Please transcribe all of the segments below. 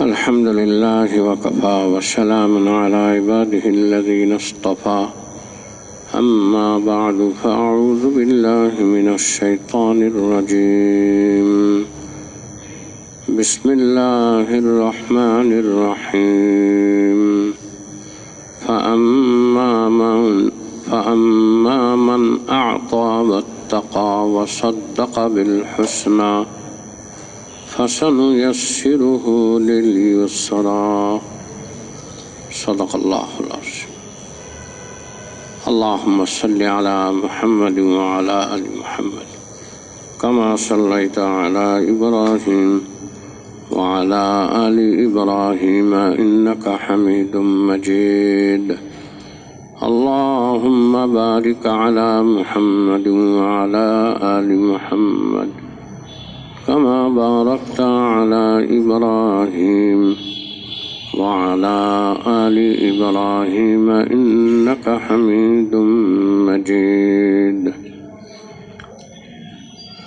الحمد لله وكفى وسلام على عباده الذين اصطفى أما بعد فأعوذ بالله من الشيطان الرجيم بسم الله الرحمن الرحيم فأما من أعطى واتقى وصدق بالحسنى فسنيسره لليسرى صدق الله العظيم. اللهم صل على محمد وعلى آل محمد كما صليت على إبراهيم وعلى آل إبراهيم إنك حميد مجيد. اللهم بارك على محمد وعلى آل محمد كما باركت على إبراهيم وعلى آل إبراهيم إنك حميد مجيد.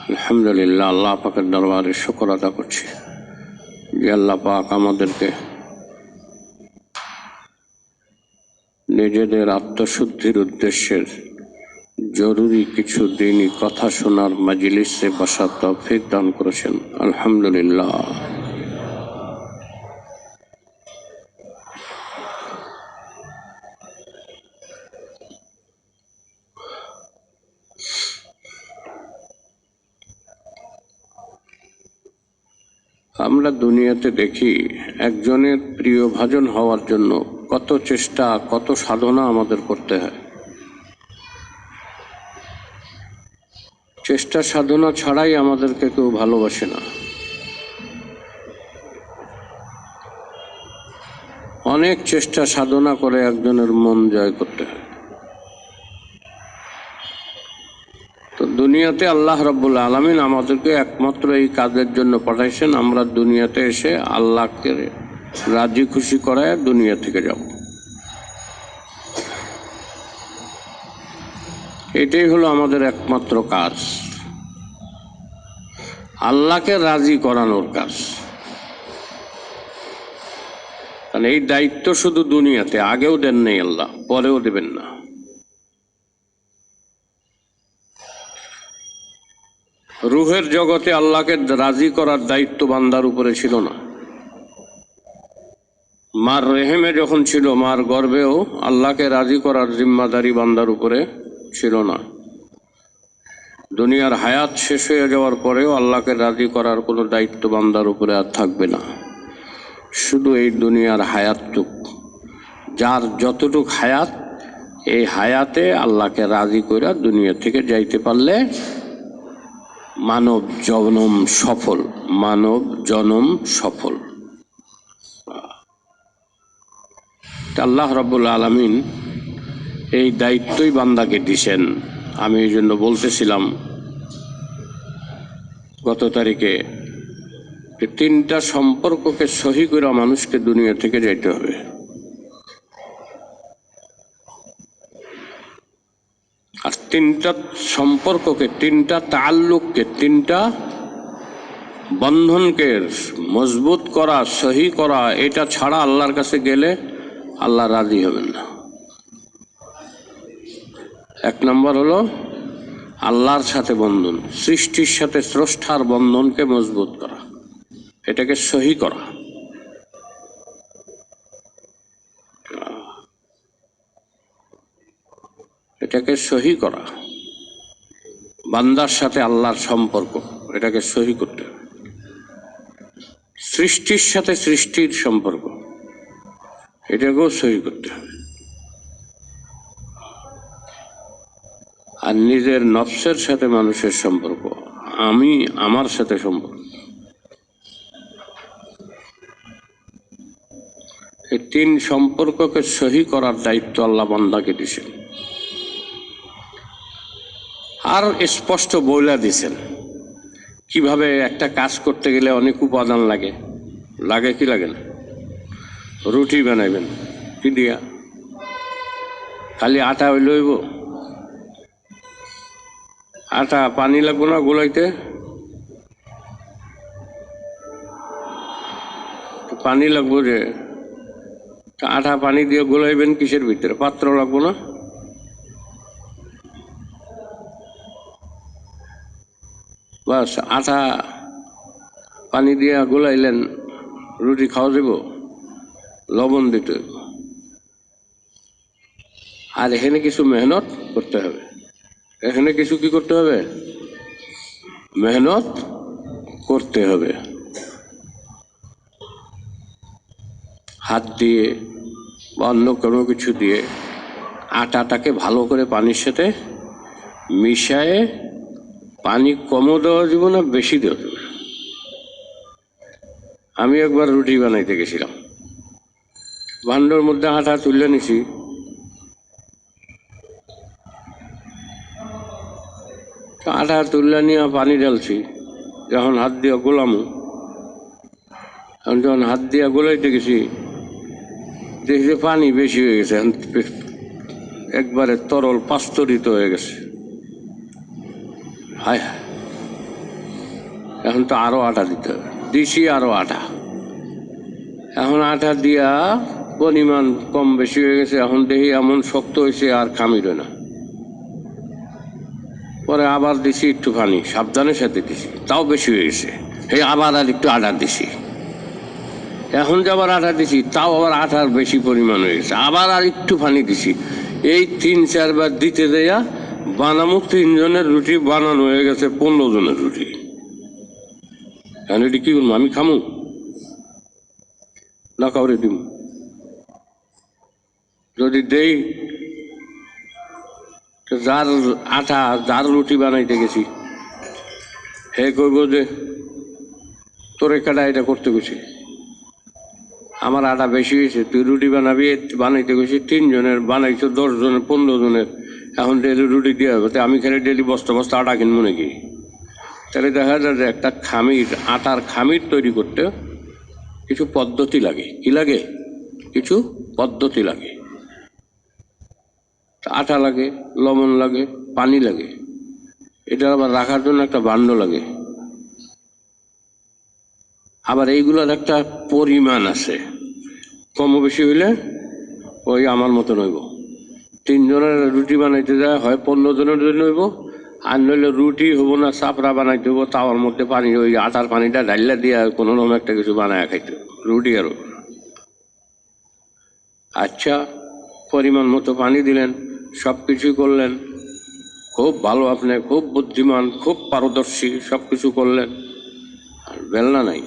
আলহামদুলিল্লাহ, আল্লাহ পাকের দরবারে শুকর আদা করছি যে আল্লাহ পাক আমাদেরকে নিজেদের আত্মশুদ্ধির উদ্দেশ্যের জরুরি কিছু দিনই কথা শোনার মাজলিসে বসার তৌফিক দান করেছেন। আলহামদুলিল্লাহ। আমরা দুনিয়াতে দেখি একজনের প্রিয় ভাজন হওয়ার জন্য কত চেষ্টা, কত সাধনা আমাদের করতে হয়। চেষ্টা সাধনা ছাড়াই আমাদেরকে কেউ ভালোবাসে না। অনেক চেষ্টা সাধনা করে একজনের মন জয় করতে হয়। তো দুনিয়াতে আল্লাহ রাব্বুল আলামিন আমাদেরকে একমাত্র এই কাজের জন্য পাঠাইছেন। আমরা দুনিয়াতে এসে আল্লাহকে রাজি খুশি করায় দুনিয়া থেকে যাব। এটাই হলো আমাদের একমাত্র কাজ, আল্লাহকে রাজি করানোর কাজ। কারণ এই দায়িত্ব শুধু দুনিয়াতে, আগেও দেন নেই আল্লাহ, পরেও দেবেন না। রুহের জগতে আল্লাহকে রাজি করার দায়িত্ব বান্দার উপরে ছিল না। মার রেহেমে যখন ছিল, মার গর্ভেও আল্লাহকে রাজি করার জিম্মাদারি বান্দার উপরে ছিল না। দুনিয়ার হায়াত শেষ হয়ে যাওয়ার পরেও আল্লাহকে রাজি করার কোনো দায়িত্ব বান্দার উপরে আর থাকবে না। শুধু এই দুনিয়ার হায়াতটুক, যার যতটুক হায়াত, এই হায়াতে আল্লাহকে রাজি করে দুনিয়া থেকে যাইতে পারলে মানব জনম সফল, মানব জনম সফল। আল্লাহ রাব্বুল আলামিন এই দায়িত্বই বান্দাকে দিছেন। আমি এই জন্য বলতেছিলাম গত তারিখে, তিনটা সম্পর্ককে সহি করে মানুষকে দুনিয়া থেকে যাইতে হবে। আর তিনটা সম্পর্ককে, তিনটা তাআল্লুককে, তিনটা বন্ধনকে মজবুত করা, সহি করা, এটা ছাড়া আল্লাহর কাছে গেলে আল্লাহ রাজি হবেন না। এক নম্বর হলো আল্লাহর সাথে বন্ধন, সৃষ্টির সাথে স্রষ্টার বন্ধনকে মজবুত করা, এটাকে সহি করা। এটাকে সহি করা, বান্দার সাথে আল্লাহর সম্পর্ক, এটাকে সহি করতে হবে। সৃষ্টির সাথে সৃষ্টির সম্পর্ক, এটাকেও সহি করতে হবে। আর নিজের নফসের সাথে মানুষের সম্পর্ক, আমি আমার সাথে সম্পর্ক, এই তিন সম্পর্ককে সহি করার দায়িত্ব আল্লাহ বান্দাকে দিয়েছেন। আর স্পষ্ট বইলা দিছেন কিভাবে একটা কাজ করতে গেলে অনেক উপাদান লাগে। লাগে কি লাগে না? রুটি বানাইবেন কি দিয়া? খালি আটা হইলে হইব? আটা পানি লাগবো না গোলাইতে? পানি লাগবো যে, আটা পানি দিয়ে গোলাইবেন কিসের ভিতরে? পাত্র লাগবো না? বাস আটা পানি দিয়ে গোলাইলেন, রুটি খাওয়া যাব? লবণ দিতে হইব। আর এখানে কিছু মেহনত করতে হবে। এখানে কিছু কি করতে হবে? মেহনত করতে হবে। হাত দিয়ে বা অন্য কোনো কিছু দিয়ে আটাটাকে ভালো করে পানির সাথে মিশায়ে, পানি কমও দেওয়া যাবে না, বেশি দেওয়া যাবে না। আমি একবার রুটি বানাইতে গেছিলাম, ভান্ডার মধ্যে আটা তুলে নিছি, আটা তুলে নিয়ে পানি ঢালছি, যখন হাত দিয়ে গোলামো, যখন হাত দিয়ে গোলাইতে গেছি দেখছি পানি বেশি হয়ে গেছে, একবারে তরল পাস্তরিত হয়ে গেছে। হায় হায়, এখন তো আরো আটা দিতে হবে। দিছি আরো আটা, এখন আটা দিয়া পরিমাণ কম বেশি হয়ে গেছে। এখন দেখি এমন শক্ত হয়েছে আর খামিরও না। পরে আবার দিছি একটু পানি, সাবধানের সাথে দিছি, তাও বেশি হয়ে গেছে। এই আবার আর একটু আটা দিছি, এখন যে আবার আটা দিছি তাও আবার আটার বেশি পরিমাণ হয়ে গেছে। আবার আর একটু পানি দিছি। এই 3-4 বার দিতে দেয়া বানামো 3 জনের রুটি বানানো হয়ে গেছে 15 জনের রুটি। এখন এটি কি করবো? আমি খামু না কাউরে দিব? যদি দেই, যার আটা, যার রুটি বানাইতে গেছি, হে কইব যে তোরে কাটা এটা করতে গেছি, আমার আটা বেশি হয়েছে, তুই রুটি বানাবি, বানাইতে গেছি 3 জনের, বানাইছো 10 জনের, 15 জনের, এখন ডেলি রুটি দিয়ে হবে। আমি খেলে ডেলি বস্তা বস্তা আটা কিনবো নাকি? তাহলে দেখা যায় যে একটা খামির, আটার খামির তৈরি করতে কিছু পদ্ধতি লাগে। কি লাগে? কিছু পদ্ধতি লাগে। আটা লাগে, লবণ লাগে, পানি লাগে, এটা আবার রাখার জন্য একটা ভাণ্ড লাগে। আবার এইগুলোর একটা পরিমাণ আছে, কম বেশি হইলে ওই আমার মতন হইব। 3 জনের রুটি বানাইতে যায় হয় 15 জনের জন্য হইব, আর নইলে রুটি হবো না, চাপড়া বানাইতে হবো, তাওয়ার মধ্যে পানি, ওই আটার পানিটা ঢাইলা দিয়ে কোনো রকম একটা কিছু বানায় খাইতে হবে, রুটি আরো। আচ্ছা, পরিমাণ মতো পানি দিলেন, সব কিছুই করলেন, খুব ভালো, আপনি খুব বুদ্ধিমান, খুব পারদর্শী, সব কিছু করলেন, আর বেলনা নাই,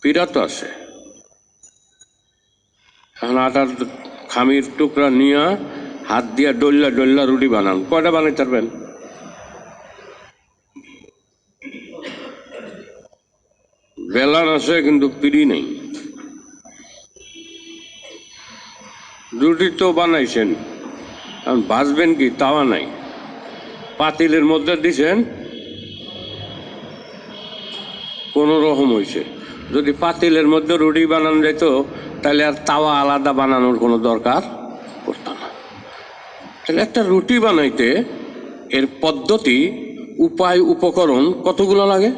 পিড়া তো আছে। এখন আটার খামির টুকরা নিয়ে হাত দিয়া ডল্লা ডল্লা রুটি বানান, কয়টা বানাইতে পারবেন? বেলান আছে কিন্তু পিড়ি নেই। রুটি তো বানাইছেন, এখন ভাজবেন কি? তাওয়া নাই, পাতিলের মধ্যে দিছেন, কোন রকম হয়েছে। যদি পাতিলের মধ্যে রুটি বানানো যেত তাহলে আর তাওয়া আলাদা বানানোর কোনো দরকার পড়ত না। তাহলে একটা রুটি বানাইতে এর পদ্ধতি, উপায়, উপকরণ কতগুলো লাগে?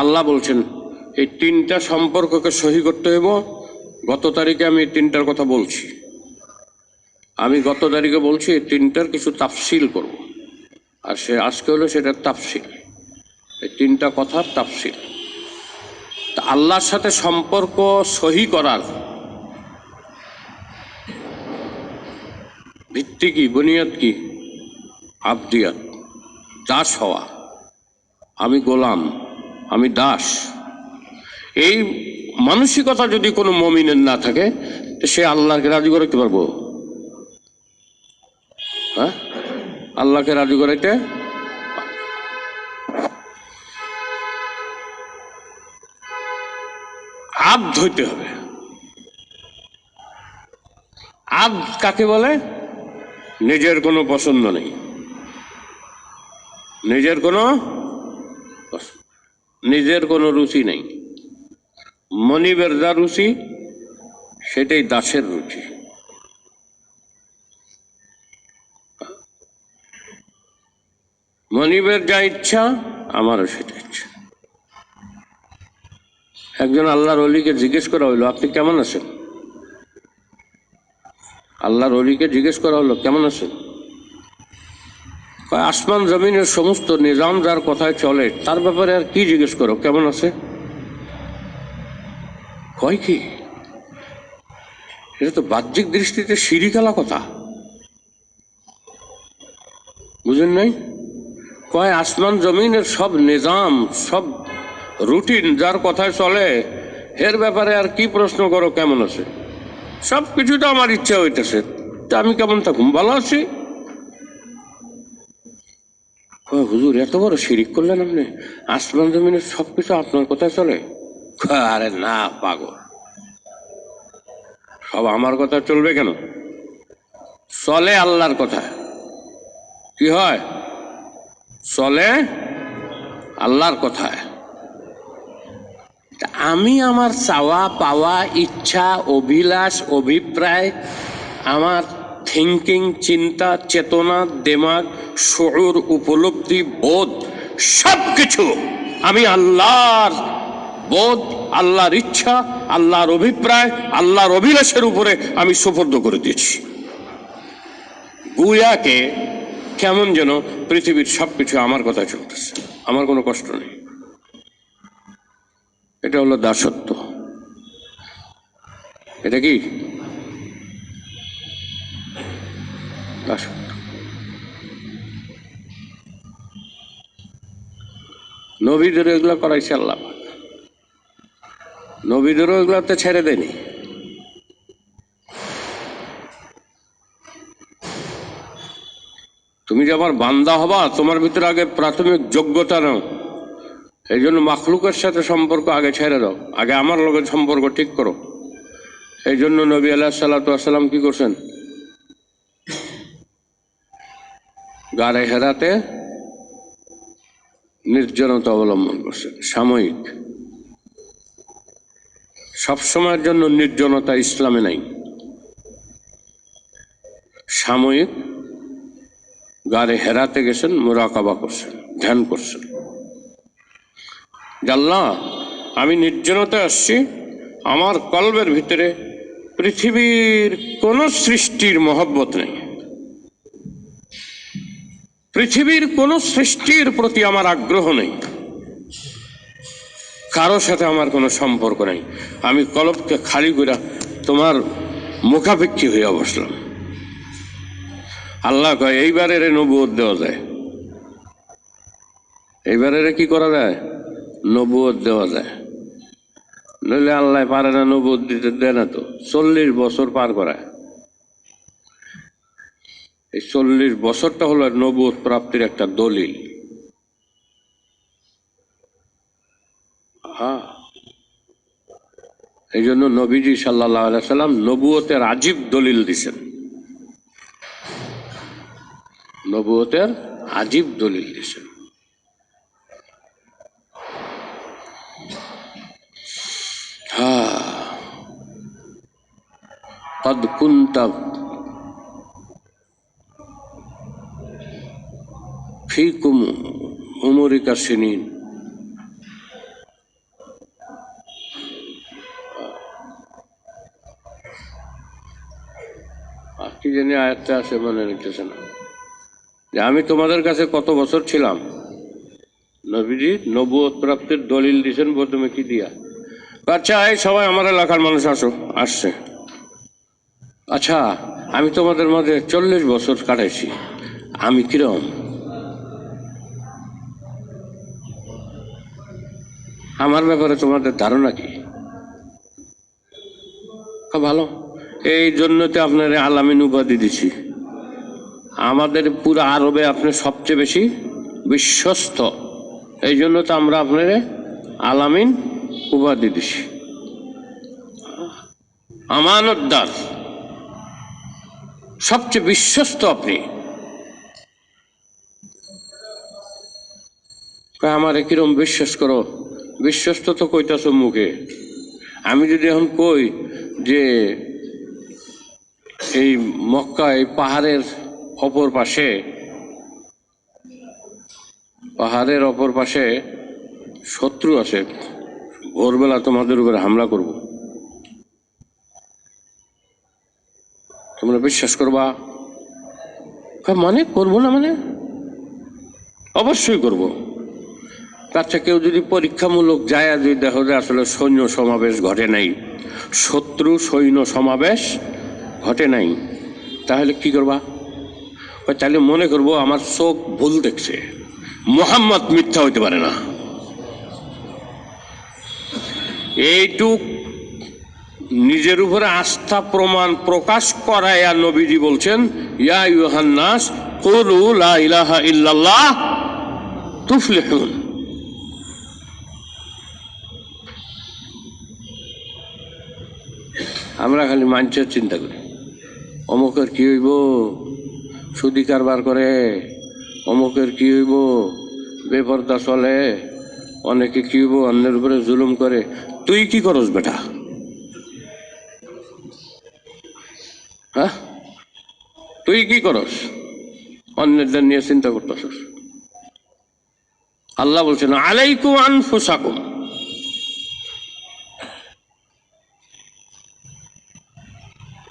আল্লাহ বলছেন এই 3টা সম্পর্ককে সহি করতে হইব। গত তারিখে আমি এই 3টার কথা বলছি, আমি গত তারিখে বলছি এই 3টার কিছু তাফসিল করব, আর সে আজকে হলো সেটার তাফসিল, এই 3টা কথার তাফসিল। তা আল্লাহর সাথে সম্পর্ক সহি করার ভিত্তি কি, বুনিয়াদ কি? আবদিয়াত, দাস হওয়া। আমি গোলাম, আমি দাস। এই মানসিকতা যদি কোনো মুমিনের না থাকে, সে আল্লাহকে রাজি করাইতে পারবো? হ্যাঁ, আল্লাহকে রাজি করাইতে আব্দ হইতে হবে। আব্দ কাকে বলে? নিজের কোনো পছন্দ নেই, নিজের কোনো নিজের কোনো রুচি নেই। মনিবের যা রুচি সেটাই দাসের রুচি। মনিবের যা ইচ্ছা আমারও সেটা ইচ্ছা। একজন আল্লাহর ওলিকে জিজ্ঞেস করা হইলো, আপনি কেমন আছেন? আল্লাহর ওলিকে জিজ্ঞেস করা হলো, কেমন আছেন? কয়, আসমান জমিনের সমস্ত নিজাম যার কথায় চলে তার ব্যাপারে আর কি জিজ্ঞেস করো, কেমন আছে? কয় কি, এটা তো বাহ্যিক দৃষ্টিতে শিরিকালা কথা, বুঝেন নাই? কয়, আসমান জমিনের সব নিজাম, সব রুটিন যার কথায় চলে এর ব্যাপারে আর কি প্রশ্ন করো, কেমন আছে? সব কিছু তো আমার ইচ্ছা হইতেছে, তা আমি কেমন থাকুম, ভালো আছি। হুজুর, এত বড় শিরিক করলেন আপনি, আসমান জমিনের সবকিছু আপনার কথায় চলে? আরে না পাগল, সব আমার কথা চলবে কেন? চলে আল্লাহর কথা। কি হয়? চলে আল্লাহর কথায়। আমি আমার চাওয়া পাওয়া, ইচ্ছা, অভিলাষ, অভিপ্রায়, আমার থিঙ্কিং, চিন্তা, চেতনা, দেমাগ, শউর, উপলব্ধি, বোধ, সব কিছু আমি আল্লাহর বোধ, আল্লাহর ইচ্ছা, আল্লাহর অভিপ্রায়, আল্লাহর অভিলাষের উপরে আমি সুপর্দ করে দিয়েছি। গুয়াকে কেমন যেন পৃথিবীর সবকিছু আমার কথা চলতেছে, আমার কোনো কষ্ট নেই। এটা হলো দাসত্ব। এটা কি দাসত্ব? নবীদেরও এগুলো করাইছে আল্লাহ, নবীদেরও এগুলাতে ছেড়ে দেয়নি। তুমি যে আমার বান্দা হবা, তোমার ভিতরে আগে প্রাথমিক যোগ্যতা নাও। এই জন্য মাখলুকের সাথে সম্পর্ক আগে ছেড়ে দাও, আগে আমার লোকের সম্পর্ক ঠিক করো। এই জন্য নবী আলাইহিসসালাম কি করছেন? গারে হেরাতে নির্জনতা অবলম্বন করছেন, সাময়িক। সবসময়ের জন্য নির্জনতা ইসলামে নাই, সাময়িক গারে হেরাতে গেছেন, মুরাকাবা করছেন, ধ্যান করছেন। আল্লাহ, আমি নির্জনতায় আসছি, আমার কলবের ভিতরে পৃথিবীর কোন সৃষ্টির মহব্বত নেই, পৃথিবীর কোন সৃষ্টির প্রতি আমার আগ্রহ নেই, কারো সাথে আমার কোনো সম্পর্ক নেই। আমি কলবকে খালি করে তোমার মুখাপেক্ষী হইয়া বসলাম। আল্লাহ কয়, এইবারের নবুয়ত দেওয়া যায়, এইবারের কি করা যায়? নবুয়ত দেওয়া যায়। নইলে আল্লাহ পারে না নবুয়ত দিতে, দেয় না তো। 40 বছর পার করায়। এই 40 বছরটা হলো নবুয়ত প্রাপ্তির একটা দলিল। হ্যাঁ, এই জন্য নবীজি সাল্লাল্লাহু আলাইহি সাল্লাম নবুয়তের আজীব দলিল দিছেন, নবুয়তের আজীব দলিল দিছেন। قد كنت فيكم عمرك سنين। কি জানি আয়াতটা আছে, মনে নিতেছে না, যে আমি তোমাদের কাছে কত বছর ছিলাম। নবীজি নবুয়ত প্রাপ্তির দলিল দিছেন প্রথমে কি দিয়া? আচ্ছা, এই সবাই আমার এলাকার মানুষ আসো, আসছে। আচ্ছা, আমি তোমাদের মাঝে 40 বছর কাটাইছি, আমি কিরম? আমার ব্যাপারে তোমাদের ধারণা কি? ভালো, এই জন্য তো আপনার আলামিন উপাধি দিছি। আমাদের পুরো আরবে আপনি সবচেয়ে বেশি বিশ্বস্ত, এই জন্য তো আমরা আপনার আলামিন উপাধি দিছি। আমানতদার, সবচেয়ে বিশ্বস্ত আপনি। আমার কিরম বিশ্বাস করো? বিশ্বস্ত তো কইতাছ মুখে, আমি যদি এখন কই যে এই মক্কা, এই পাহাড়ের অপর পাশে শত্রু আছে, ভোরবেলা তোমাদের উপরে হামলা করব, তোমরা বিশ্বাস করবা? মানে করবো না মানে? অবশ্যই করব। আচ্ছা, কেউ যদি পরীক্ষামূলক যায় যদি দেখো যে আসলে সৈন্য সমাবেশ ঘটে নাই, শত্রু সৈন্য সমাবেশ ঘটে নাই, তাহলে কি করবা? তাহলে মনে করবো আমার চোখ ভুল দেখছে, মুহাম্মদ মিথ্যা হইতে পারে না। এইটুক নিজের উপরে আস্থা প্রমাণ প্রকাশ করায়া নবীজি বলছেন, ইয়া আইয়ুহান নাস কুলু লা ইলাহা ইল্লাল্লাহ তুফলিহুন। আমরা খালি মানুষের চিন্তা করি, অমুকের কি হইব, সুদি কারবার করে, অমুকের কি হইব, বেপরদা চলে, অনেকে কি হইব, অন্যের উপরে জুলুম করে। তুই কি করস বেটা? হ্যাঁ, তুই কি করস? অন্যদের নিয়ে চিন্তা করতেছস। আল্লাহ বলছেন আলাইকুম আনফুসাকুম,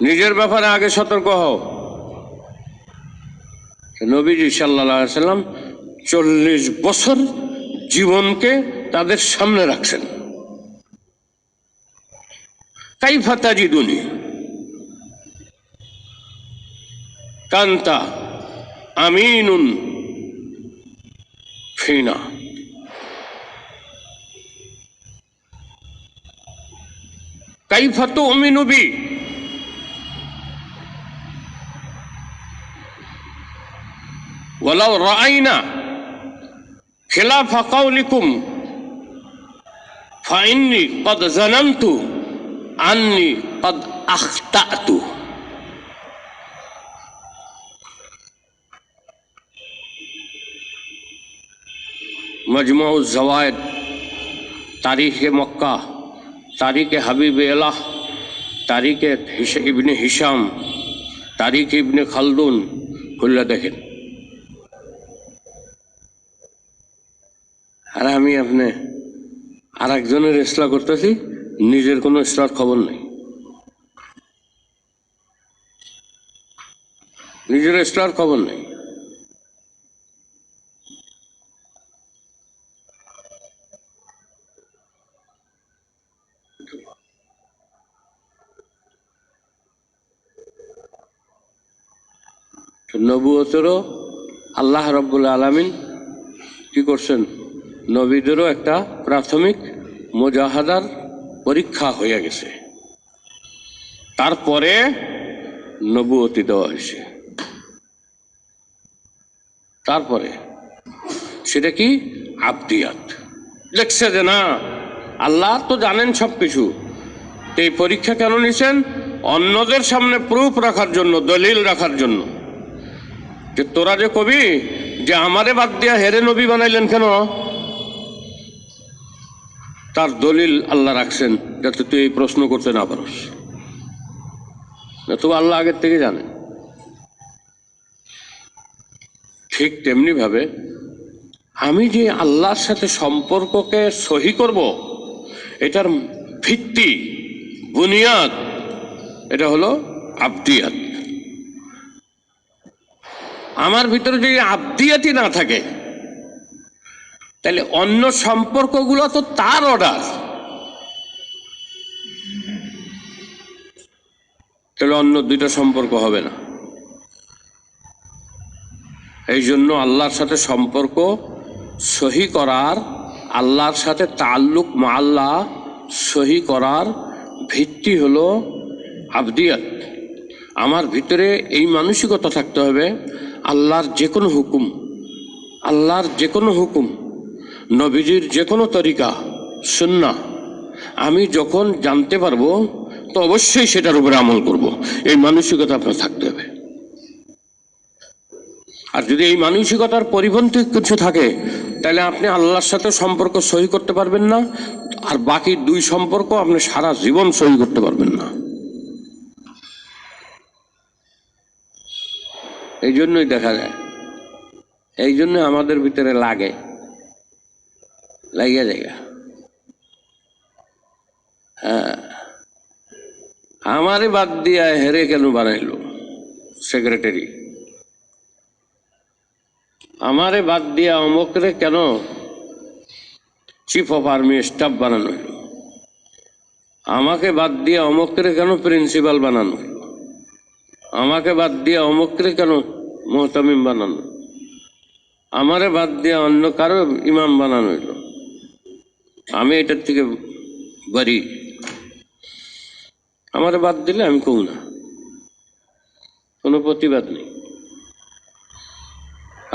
নিজের ব্যাপারে আগে সতর্ক হও। নবীজি সাল্লাল্লাহু আলাইহি সাল্লাম 40 বছর জীবনকে তাদের সামনে রাখছেন। কাইফা তাজিদুনি কান্তা আমিনুন ফিনা, কাইফা তুমিনু বি, ওয়ালাউ রাআইনা খিলাফা কাউলিকুম ফাইন্নি কদ জানান্তু আন্নি কদ আখতাতু। মজমুউজ জাওয়ায়েদ, তারিখে মক্কা, তারিখে হাবিব এলাহ, তারিখে ইবনে হিসাম, তারিখ ইবনে খালদুন, খুললে দেখেন। আর আমি আপনি আর একজনের ইসলাহ করতেছি, নিজের কোনো ইসলার খবর নেই, নিজের ইসলার খবর নেই। নবুয়তেরও আল্লাহ রাব্বুল আলামিন কি করছেন? নবীদেরও একটা প্রাথমিক মুজাহাদার পরীক্ষা হয়ে গেছে, তারপরে নবুয়তি দেওয়া হয়েছে। তারপরে সেটা কি? আবদিয়াত। দেখছে যে না, আল্লাহ তো জানেন সব কিছু, এই পরীক্ষা কেন নিছেন? অন্যদের সামনে প্রুফ রাখার জন্য, দলিল রাখার জন্য, যে তোরা যে কবি যে আমারে বাদ দিয়া হেরে নবী বানাইলেন কেন, তার দলিল আল্লাহ রাখছেন যাতে তুই এই প্রশ্ন করতে না পারস। তো আল্লাহ আগের থেকে জানেন। ঠিক তেমনি ভাবে আমি যে আল্লাহর সাথে সম্পর্ককে সহি করব, এটার ভিত্তি, বুনিয়াদ, এটা হলো আবদিয়াত। আমার ভিতরে যদি আবদিয়াতই না থাকে, তাহলে অন্য সম্পর্কগুলো তো তার অর্ডার, তাহলে অন্য দুইটা সম্পর্ক হবে না। এই জন্য আল্লাহর সাথে সম্পর্ক সহি করার, আল্লাহর সাথে তাল্লুক মাআল্লাহ সহি করার ভিত্তি হলো আবদিয়াত। আমার ভিতরে এই মানসিকতা থাকতে হবে, আল্লাহর যে কোনো হুকুম, আল্লাহর যে কোনো হুকুম, নবীজির যে কোনো তরিকা, সুন্নাহ আমি যখন জানতে পারবো তো অবশ্যই সেটার উপরে আমল করব। এই মানসিকতা আপনার থাকতে হবে। আর যদি এই মানসিকতার পরিপন্থী কিছু থাকে, তাহলে আপনি আল্লাহর সাথে সম্পর্ক সহি করতে পারবেন না, আর বাকি দুই সম্পর্ক আপনি সারা জীবন সহি করতে পারবেন না। এই জন্যই দেখা যায়, এই জন্য আমাদের ভিতরে লাগিয়ে জায়গা হ্যাঁ, আমারে বাদ দিয়া হেরে কেন বানাইলো সেক্রেটারি? আমারে বাদ দিয়া অমুকরে কেন চিফ অফ আর্মি স্টাফ বানানো হইল? আমাকে বাদ দিয়ে অমুকরে কেন প্রিন্সিপাল বানানো হইল? আমাকে বাদ দিয়ে অমুকরে কেন মোহতামিম বানানো? আমারে বাদ দিয়ে অন্য কারো ইমাম বানানো হইল? আমি এটার থেকে বাড়ি। আমারে বাদ দিলে আমি কম না, কোনো প্রতিবাদ নেই।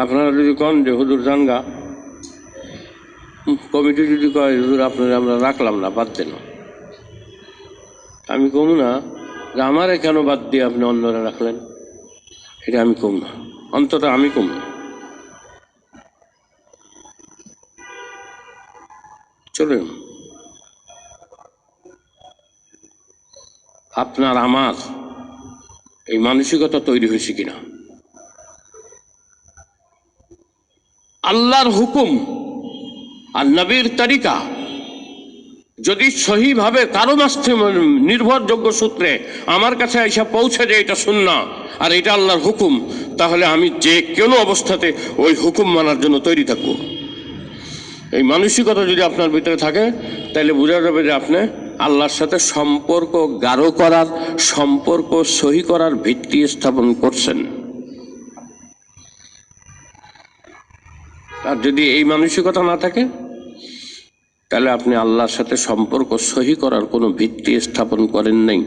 আপনারা যদি কন যে হুজুর জানগা, কমিটি যদি কয় হুজুর আপনারা আমরা রাখলাম না, বাদ দেন, আমি কম না যে আমারে কেন বাদ দিয়ে আপনি অন্যরা রাখলেন, এটা আমি কম না, অন্তত আমি কম না। চলুন, আপনার আমার এই মানসিকতা তৈরি হয়েছে কিনা? আল্লাহর হুকুম আর নবীর তরিকা যদি সহিভাবে কারো মাধ্যমে নির্ভরযোগ্য সূত্রে আমার কাছে এসে পৌঁছে যায় এটা সুন্নাহ আর এটা আল্লাহর হুকুম, তাহলে আমি যে কোনো অবস্থাতে ওই হুকুম মানার জন্য তৈরি থাকবো। এই মানসিকতা যদি আপনার ভিতরে থাকে তাহলে বোঝা যাবে যে আপনি আল্লাহর সাথে সম্পর্ক গাঢ় করার, সম্পর্ক সহি করার ভিত্তি স্থাপন করছেন। আর যদি এই মানসিকতা না থাকে তাহলে আপনি আল্লাহর সাথে সম্পর্ক সহি করার কোনো ভিত্তি স্থাপন করেন নাই।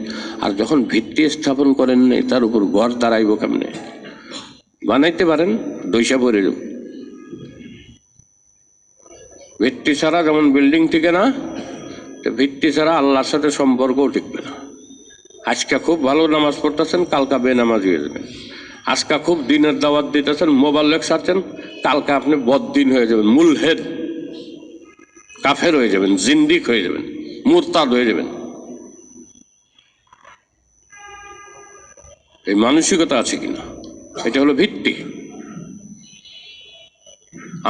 আর যখন ভিত্তি স্থাপন করেন নাই তার উপর ঘর দাঁড়াইব কেমনে? বানাইতে পারেন, দইসা পড়ে যাব। ভিত্তি ছাড়া যেমন বিল্ডিং টিকে না, ভিত্তি ছাড়া আল্লাহর সাথে সম্পর্কও টিকবে না। আজকে খুব ভালো নামাজ পড়তেছেন, কালকা বেনামাজ হয়ে যাবেন। আজকে খুব দিনের দাওয়াত দিতেছেন, মোবাল্লেগ সারছেন, কালকে আপনি বদ্দিন হয়ে যাবেন, মুলহেদ কাফের হয়ে যাবেন, জিন্দিক হয়ে যাবেন, মুরতাদ হয়ে যাবেন। এই মানসিকতা আছে কিনা, এটা হলো ভিত্তি।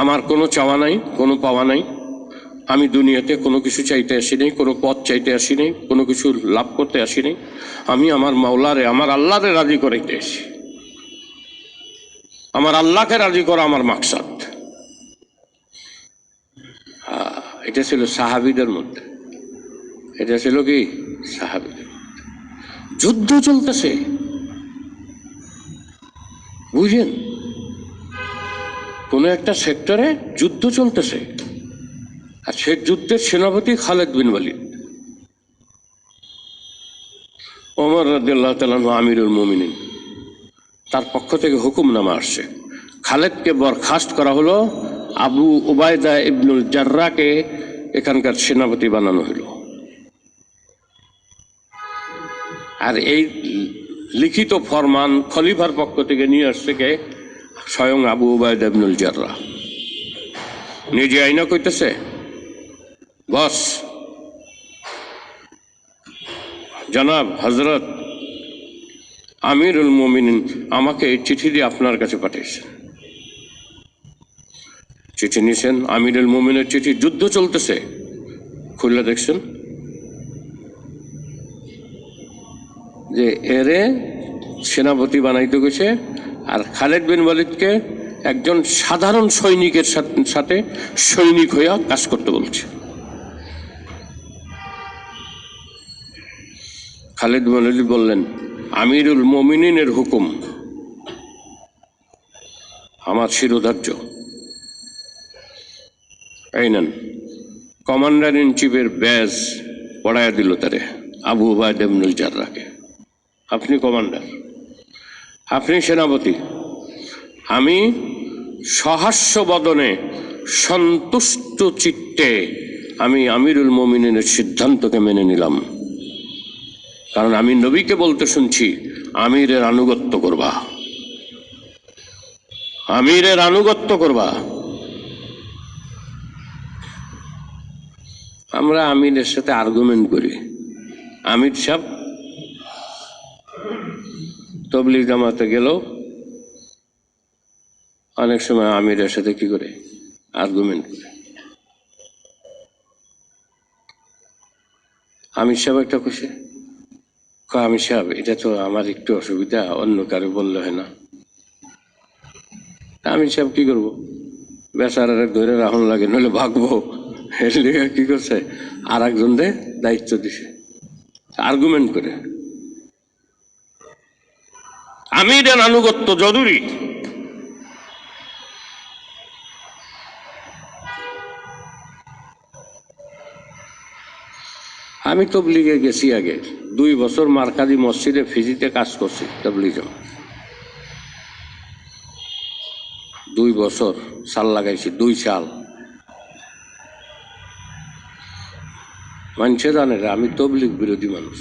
আমার কোনো চাওয়া নাই, কোনো পাওয়া নাই। আমি দুনিয়াতে কোনো কিছু চাইতে আসি নাই, কোনো পথ চাইতে আসি নাই, কোনো কিছু লাভ করতে আসি নাই। আমি আমার মাওলারে, আমার আল্লাহরে রাজি করাইতে আসি। আমার আল্লাহকে রাজি করা আমার মাকসাদ। এটা ছিল সাহাবীদের মধ্যে, এটা ছিল কি সাহাবীদের মধ্যে। যুদ্ধ চলতেছে, বুঝেন, কোন একটা সেক্টরে যুদ্ধ চলতেছে, আর সে যুদ্ধের সেনাপতি খালেদ বিন ওয়ালিদ। ওমর রাদিয়াল্লাহু তাআলা আমিরুল মুমিনিন, তার পক্ষ থেকে হুকুমনামা আসছে, খালেদকে বরখাস্ত করা হলো, আবু উবায়দা ইবনুল জাররাহকে এখানকার সেনাপতি বানানো হলো। আর এই লিখিত ফরমান খলিফার পক্ষ থেকে নিয়ে আসছে কে? স্বয়ং আবু উবায়দা ইবনুল জাররাহ নিজে আইনা কইতেছে, বস জনাব হযরত আমিরুল মুমিনিন আমাকে এই চিঠি দিয়ে আপনার কাছে পাঠিয়েছেন। চিঠি নিয়েছেন, আমিরুল মুমিনের চিঠি, যুদ্ধ চলতেছে, খুলে দেখছেন যে এরে সেনাপতি বানাইতে গেছে, আর খালেদ বিন ওয়ালিদকে একজন সাধারণ সৈনিকের সাথে সৈনিক হইয়া কাজ করতে বলছে। খালেদ বিন ওয়ালিদ বললেন, আমিরুল মুমিনিনের হুকুম আমার শিরোধার্য। এই নেন, কমান্ডার ইন চিফের ব্যাজ পড়াইয়া দিল তারে, আবু উবায়দা ইবনুল জাররাহকে। আপনি কমান্ডার, আপনি সেনাপতি, আমি সহাস্য বদনে সন্তুষ্ট চিত্তে আমি আমিরুল মুমিনিনের সিদ্ধান্তকে মেনে নিলাম, কারণ আমি নবীকে বলতে শুনছি আমিরের আনুগত্য করবা, আমিরের আনুগত্য করবা। আমরা আমিরের সাথে আর্গুমেন্ট করি, আমির সাহেব তবলিগ জামাতে গেল অনেক সময় আমিরের সাথে কি করে আর্গুমেন্ট করে। আমির সাহেব একটা খুশি, আমির সাহেব এটা তো আমার একটু অসুবিধা, অন্য কারো বললে হয় না। আমির সাহেব কি করবো, বেচারারে ধরে রাখুন লাগে, নইলে ভাগবো। এর লিগে কি করছে, আর একজনদের দায়িত্ব দিছে আর্গুমেন্ট করে। আমিরের আনুগত্য জরুরি। আমি তবলিগে গেছি আগে 2 বছর, মারকাজি মসজিদে ফিজিতে কাজ করছি তবলিগে। 2 বছর সাল লাগাইছি, 2 সাল। মানুষে জানে রে আমি তবলিগ বিরোধী মানুষ,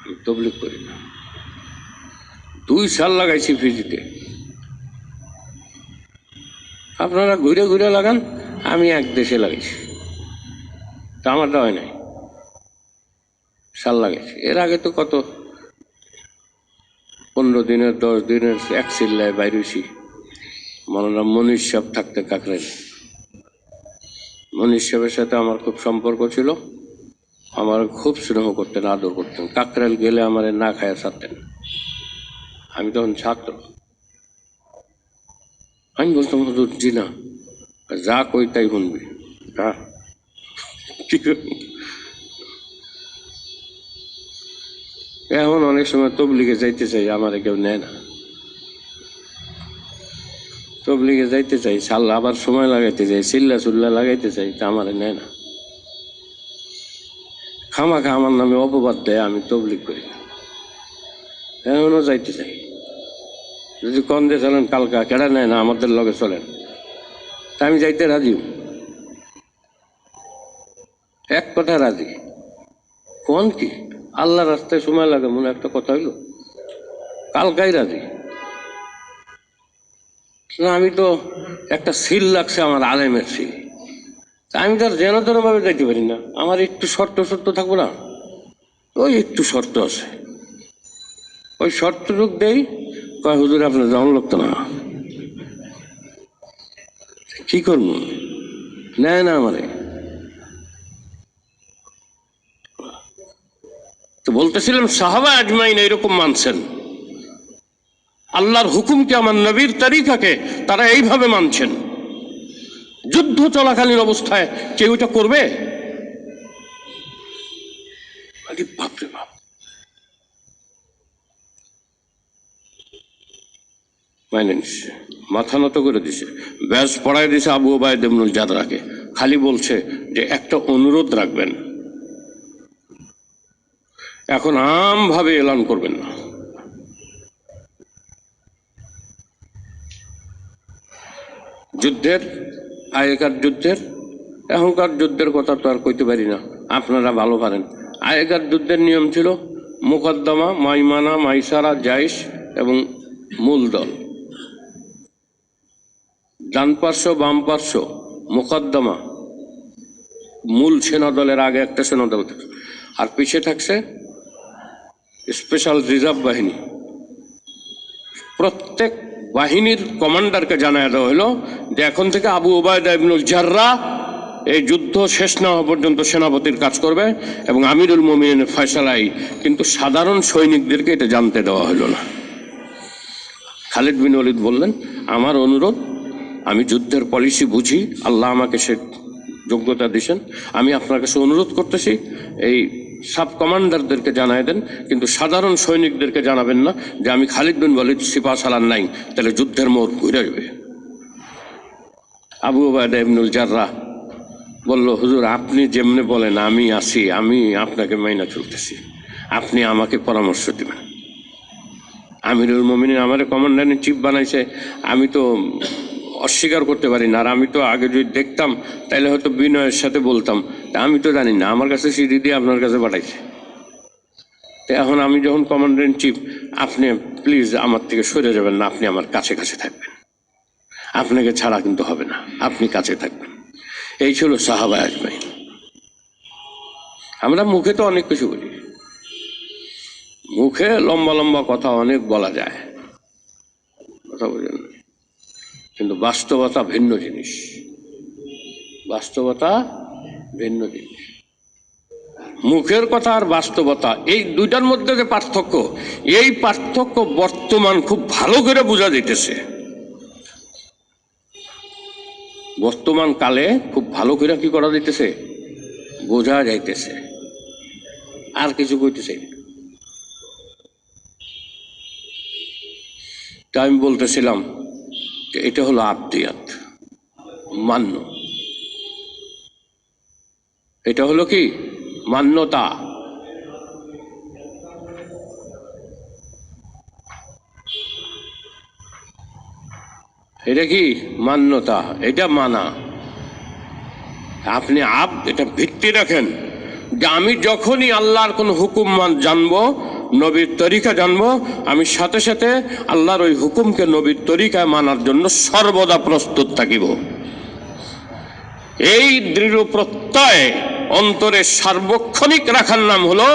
আমি তবলিগ করি না। 2 সাল লাগাইছি ফিজিতে। আপনারা ঘুরে ঘুরে লাগান, আমি এক দেশে লাগাইছি, তা আমারটা হয় নাই। সাল লাগাইছি। এর আগে তো কত 15 দিনের 10 দিনের এক চিল্লায় বাইরেছি। মৌলানা মনির সাহেব থাকতে কাকরাইল, মনির সাহেবের সাথে আমার খুব সম্পর্ক ছিল, আমার খুব স্নেহ করতেন, আদর করতেন। কাকরাইল গেলে আমার না খায়া ছাড়তেন। আমি তখন ছাত্র, আমি বলতাম হুজুর জি না, যা কই তাই শুনবি। হ্যাঁ, এখন অনেক সময় তবলিগে যাইতে চাই, আমার কেউ নেয় না। তবলিগে যাইতে চাই, সাল আবার সময় লাগাইতে চাই, চিল্লা চুল্লা লাগাইতে চাই, তা আমার নেয় না। খামাখা আমার নামে অপবাদ দেয়, আমি তবলিগ করি না। এখনও যাইতে চাই, যদি কন দিয়ে চলেন কালকা, কেডা নেয় না, আমাদের লগে চলেন, তা আমি যাইতে রাজি, এক কথা রাজি। কোন কি আল্লাহ রাস্তায় সময় লাগে, মনে একটা কথা হইল, কালকাই রাজি না। আমি তো একটা সিল লাগছে আমার, আলেমের সিল, আমি তো আর যেন তেন ভাবে যাইতে পারি না। আমার একটু শর্ত শর্ত থাকবো না, ওই একটু শর্ত আছে, ওই শর্তটুক দেই, কয় হুজুর আপনার যেমন লাগতো না, কি করবো, নেয় না আমারে। তো বলতেছিলাম সাহাবা আজমাইন এইরকম মানছেন, আল্লাহর হুকুমকে, আমার নবীর তরিকাকে তারা এইভাবে মানছেন। যুদ্ধ চলাকালীন অবস্থায় কেউ এটা করবে? বাপরে বাপ, মাইনে নিচ্ছে, মাথা নত করে দিছে, ব্যাস পড়াই দিছে আবু ওবায়দা ইবনুল জাররাহকে। খালি বলছে যে একটা অনুরোধ রাখবেন, এখন আমভাবে এলান করবেন না। যুদ্ধের, আগেকার যুদ্ধের, এখনকার যুদ্ধের কথা তো আর কইতে পারি না, আপনারা ভালো পারেন। আগেকার যুদ্ধের নিয়ম ছিল মুকদ্দমা, মাইমানা, মাইসারা, জাইশ এবং মূল দল। ডান পার্শ্ব বাম পার্শ্ব মুকদ্দমা, মূল সেনা দলের আগে একটা সেনা দল থাকে, আর পিছিয়ে থাকছে স্পেশাল রিজার্ভ বাহিনী। প্রত্যেক বাহিনীর কমান্ডারকে জানায় দেওয়া হলো যে এখন থেকে আবু ওবায়দা ইবনুল জাররাহ এই যুদ্ধ শেষ না হওয়া পর্যন্ত সেনাপতির কাজ করবে এবং আমিরুল মুমিনিনের ফয়সালাই। কিন্তু সাধারণ সৈনিকদেরকে এটা জানতে দেওয়া হলো না। খালিদ বিন ওয়ালিদ বললেন, আমার অনুরোধ, আমি যুদ্ধের পলিসি বুঝি, আল্লাহ আমাকে সে যোগ্যতা দিয়েছেন, আমি আপনার কাছে অনুরোধ করতেছি এই সাব কমান্ডারদেরকে জানাই দেন, কিন্তু সাধারণ সৈনিকদেরকে জানাবেন না যে আমি খালিদ বিন ওয়ালিদ সিপাহ সালার নাই, তাহলে যুদ্ধের মোড় ঘুরে যাবে। আবু ওবায়দা ইবনুল জাররাহ বলল, হুজুর আপনি যেমনি বলেন আমি আছি, আমি আপনাকে মাইনা চলতেছি, আপনি আমাকে পরামর্শ দেবেন। আমিরুল মুমিনিন আমার কমান্ডার ইন চিফ বানাইছে, আমি তো অস্বীকার করতে পারি না। আর আমি তো আগে যদি দেখতাম তাহলে হয়তো বিনয়ের সাথে বলতাম, তা আমি তো জানি না, আমার কাছে সিডি দিয়ে আপনার কাছে পাঠাইছে। তো এখন আমি যখন কমান্ডার ইন চিফ, আপনি প্লিজ আমার থেকে সরে যাবেন না, আপনি আমার কাছে কাছে থাকবেন, আপনাকে ছাড়া কিন্তু হবে না, আপনি কাছে থাকবেন। এই ছিল সাহাবা আজমাইন। আমরা মুখে তো অনেক কিছু বলি, মুখে লম্বা লম্বা কথা অনেক বলা যায়, কথা বলেন, কিন্তু বাস্তবতা ভিন্ন জিনিস, বাস্তবতা ভিন্ন জিনিস। মুখের কথা আর বাস্তবতা, এই দুইটার মধ্যে যে পার্থক্য, এই পার্থক্য বর্তমান খুব ভালো করে বোঝা যাইতেছে। বর্তমান কালে খুব ভালো করে কি করা যাইতেছে, বোঝা যাইতেছে। আর কিছু কইতেছে। তা আমি বলতেছিলাম যে এটা হলো আবদিয়াত, মান্য। এটা হলো কি মান্যতা। এটা কি মান্যতা, এটা মানা। আপনি এটা ভিত্তি রাখেন যে আমি যখনই আল্লাহর কোন হুকুম জানবো, নবীর তরিকা জানবো, আমি সাথে সাথে আল্লাহর ওই হুকুমকে নবীর তরিকায় মানার জন্য সর্বদা প্রস্তুত থাকিব। এই দৃঢ় প্রত্যয় অন্তরে সার্বক্ষণিক রাখার নাম হলো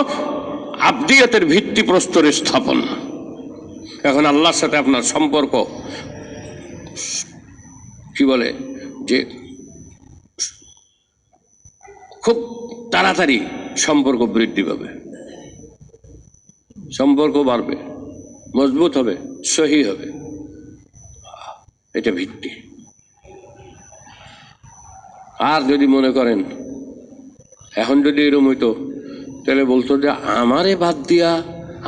আবদিয়াতের ভিত্তি প্রস্তরে স্থাপন। এখন আল্লাহর সাথে আপনার সম্পর্ক কি বলে যে খুব তাড়াতাড়ি সম্পর্ক বৃদ্ধি পাবে, সম্পর্ক বাড়বে, মজবুত হবে, সহি হবে। এটা ভিত্তি। আর যদি মনে করেন এখন যদি এরকম হইতো, তাহলে বলতো যে আমারে বাদ দিয়া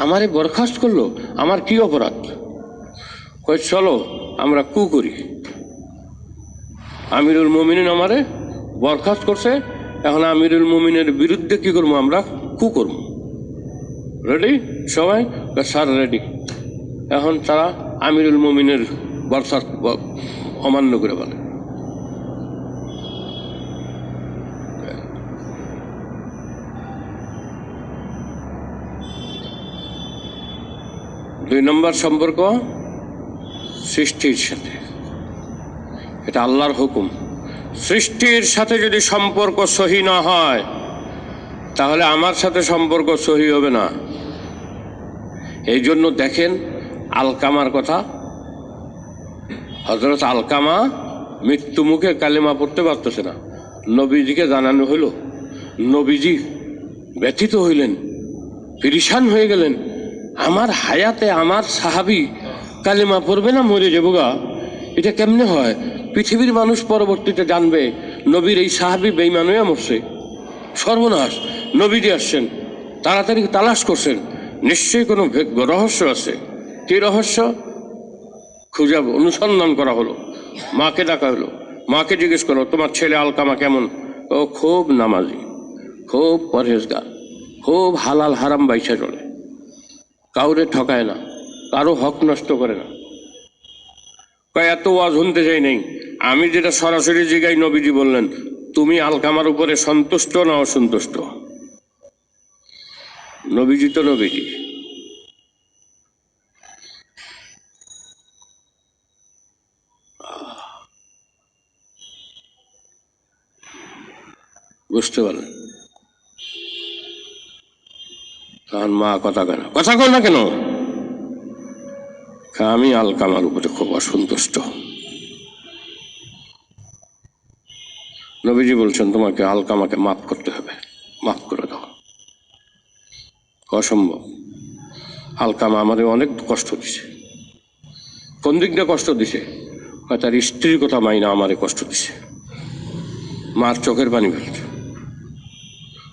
আমারে বরখাস্ত করলো, আমার কি অপরাধ? কই চলো আমরা কু করি, আমিরুল মুমিনিন আমারে বরখাস্ত করছে, এখন আমিরুল মুমিনের বিরুদ্ধে কি করবো, আমরা কু করবো। রেডি সবাই? Sir ready. এখন তারা আমিরুল মুমিনের বরখাস্ত অমান্য করে বলে। দুই নম্বর সম্পর্ক সৃষ্টির সাথে, এটা আল্লাহর হুকুম। সৃষ্টির সাথে যদি সম্পর্ক সহি না হয়, তাহলে আমার সাথে সম্পর্ক সহি হবে না। এই জন্য দেখেন আলকামার কথা, হযরত আলকামা মৃত্যু মুখে কালেমা পড়তে পারতেছে না, নবীজিকে জানানো হইল। নবীজি ব্যথিত হইলেন, পেরেশান হয়ে গেলেন, আমার হায়াতে আমার সাহাবী কালেমা পড়বে না, মরে যাবো গা, এটা কেমনে হয়? পৃথিবীর মানুষ পরবর্তীতে জানবে নবীর এই সাহাবী বেঈমান হয়ে মরছে, সর্বনাশ। নবীজি আসছেন, তাড়াতাড়ি তালাশ করছেন, নিশ্চয়ই কোনো রহস্য আছে। কি রহস্য? খুঁজে অনুসন্ধান করা হলো। মাকে ডাকা হলো, মাকে জিজ্ঞেস করো তোমার ছেলে আলকামা কেমন? ও খুব নামাজি, খুব পরহেজগার, খুব হালাল হারাম বাইসা চলে, কাউরে ঠকায় না, কারো হক নষ্ট করে না। এত ওয়াজ শুনতে চাই নেই, আমি যেটা সরাসরি জিগাই, নবীজি বললেন তুমি আলকামার উপরে সন্তুষ্ট না অসন্তুষ্ট? নবীজি তো নবীজি। বুঝতে পারলেন? কারণ মা কথা কেন, কথা কয় না কেন? আমি আলকামার উপরে খুব অসন্তুষ্ট। নবীজি বলছেন তোমাকে আলকামাকে মাফ করতে হবে, মাফ করে দাও। অসম্ভব, আলকামা আমাদের অনেক কষ্ট দিছে। কোন দিক দিয়ে কষ্ট দিছে? তার স্ত্রীর কথা মাইনা আমারে কষ্ট দিছে, মার চোখের পানি ফেলছে।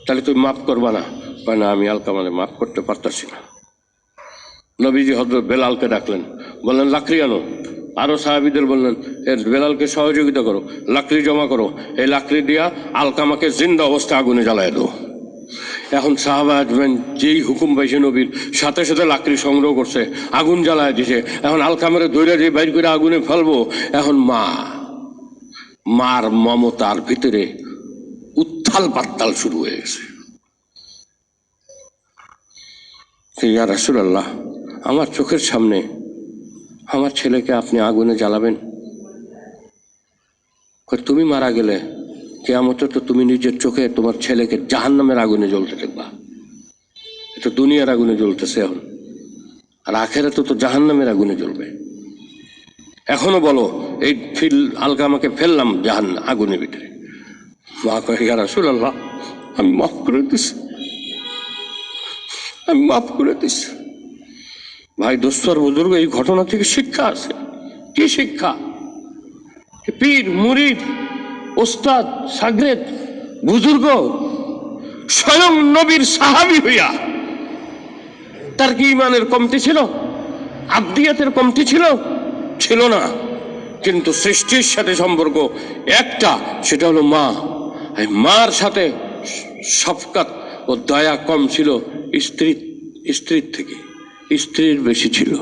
তাহলে তুমি মাফ করবা না? না, আমি আলকামারে মাফ করতে পারতাছি না। নবীজি হযরত বেলালকে ডাকলেন, বললেন লাকড়ি আনো। আরো সাহাবীদের বললেন বেলালকে সহযোগিতা করো, লাকড়ি জমা করো, এই লাকড়ি দিয়া আলকামাকে জিন্দা অবস্থায় আগুনে জ্বালায় দাও। এখন সাহাবা আজমেন যেই হুকুম পাইছে নবীর, সাথে সাথে লাকড়ি সংগ্রহ করছে, আগুন জ্বালায় দিছে। এখন আলকামারে দৌড়ে দিয়ে বাইর করে আগুনে ফেলবো। এখন মার মমতার ভিতরে উত্থাল পাত্তাল শুরু হয়ে গেছে। ইয়া রাসূলুল্লাহ, আমার চোখের সামনে আমার ছেলেকে আপনি আগুনে জ্বালাবেন? তুমি মারা গেলে কিয়ামতে তো তুমি নিজের চোখে তোমার ছেলেকে জাহান্নামের আগুনে জ্বলতে দেখবা। এটা দুনিয়ার আগুনে জ্বলতেছে এখন, আর আখিরাতে তো জাহান্নামের আগুনে জ্বলবে। এখনো বলো এই আলকামাকে ফেললাম আগুনের ভিতরে। মা কয় ইয়া রাসূলুল্লাহ, আমি মাফ করে দিছি, আমি মাফ করে দিছি। ভাই দোস্তর বুজুর্গ, এই ঘটনা থেকে শিক্ষা আছে। কি শিক্ষা? পীর মুরিদ ওস্তাদ সাগরেদ বুজুর্গ স্বয়ং নবীর সাহাবী হইয়া তার কি ইমানের কমতি ছিল? আব্দিয়াতের কমতি ছিল? ছিল না। কিন্তু সৃষ্টির সাথে সম্পর্ক একটা, সেটা হলো মা। এই মার সাথে শফকাত ও দয়া কম ছিল স্ত্রীর থেকে, স্ত্রীর বেশি ছিল।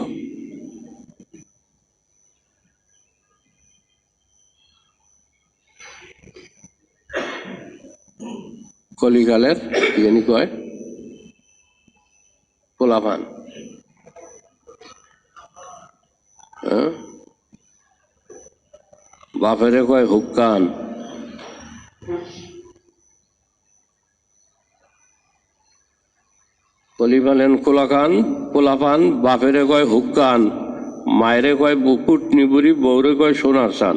কলিকালের জানি কয় পোলাপান, বাপেরে কয় হুক্কান। কলিকালেন কোলাকান পোলাপান, বাপেরে কয় হুক্কান, মায়েরে কয় বুকুট নিবুরি, বউরে কয় সোনার চান।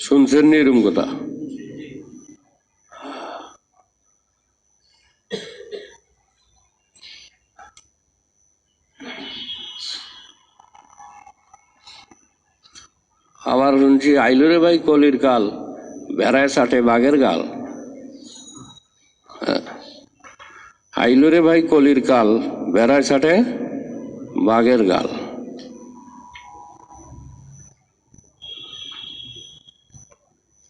শুনছেন নি এরম কথা? আবার শুনছি আইলরে ভাই কলির কাল, ভেড়ায় চাটে বাঘের গাল। আইলরে ভাই কলির কাল, ভেড়ায় চাটে বাঘের গাল।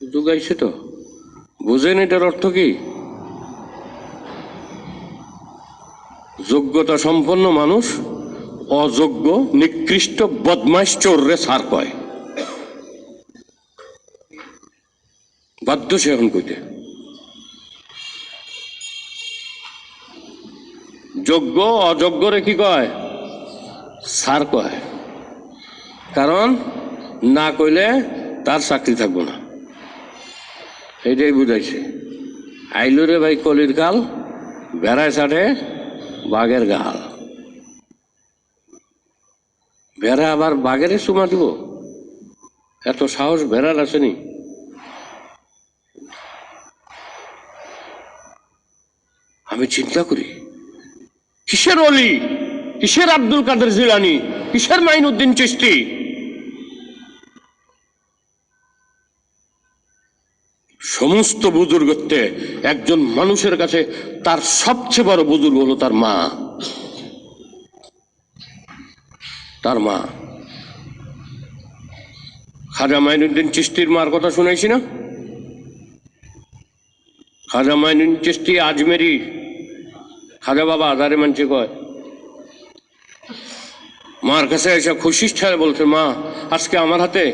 যুগাইছে তো, বুঝেন এটার অর্থ কি? যোগ্যতা সম্পন্ন মানুষ অযোগ্য নিকৃষ্ট বদমাইশ চোররে সার কয়। বাধ্য সে এখন কইতে। যোগ্য অযোগ্যরে কি কয়? সার কয়। কারণ না কইলে তার চাকরি থাকবো না, এইটাই বুঝাইছে। আইলুরে ভাই কলির কাল, ভেড়ায় চাটে বাঘের গাল। ভেড়া আবার বাঘের চুমা দিব? এত সাহস ভেড়ার আসেনি? আমি চিন্তা করি, কিসের অলি, কিসের আব্দুল কাদের জিলানি, কিসের মাইনুদ্দিন চিশতি? সমস্ত বুজুর্গত্বে একজন মানুষের কাছে তার সবচেয়ে বড় বুজুর্গ হলো তার মা। তার মা। খাজা মাইনুদ্দিন চিশতির মার কথা শুনাইছি না? খাজা মাইনুদ্দিন চিশতি আজমেরি খাজা বাবা আধারে মানছে কয়, মার কাছে এসে খুশির ছাড়া বলছে, মা আজকে আমার হাতে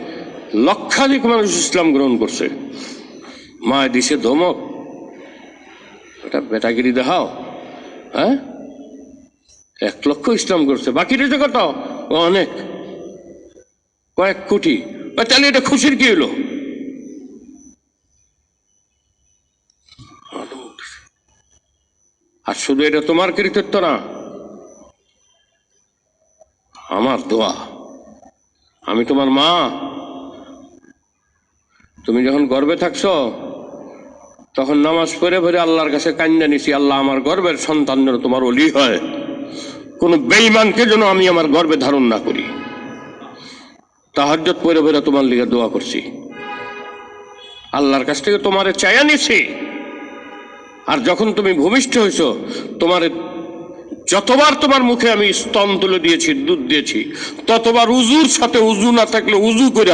লক্ষাধিক মানুষ ইসলাম গ্রহণ করছে। মা দিছে ধমক, এটা বেটাগিরি দেখাও। হ্যাঁ, 1 লক্ষ ইসলাম করছে, বাকি রয়েছে কত? অনেক, কয়েক কোটি। তাহলে এটা খুশির কি হলো? আর শুধু এটা তোমার কৃতিত্ব না, আমার দোয়া। আমি তোমার মা, তুমি যখন গর্ভে থাকছো তখন নামাজ পড়ে পড়ে আল্লাহর কাছে কান্না নিছি, আল্লাহ আমার গর্ভের সন্তান যেন তোমার ওলি হয়, কোন বেঈমানকে যেন আমি আমার গর্ভে ধারণ না করি। তাহাজ্জুদ পড়ে পড়ে তোমার লিগে দোয়া করছি, আল্লাহর কাছ থেকে তোমারে চায়া নিছি। আর যখন তুমি ভূমিষ্ঠ হয়েছো, তোমার যতবার তোমার মুখে আমি স্তন তুলে দিয়েছি, দুধ দিয়েছি, ততবার উজুর সাথে উজু না থাকলে উজু করে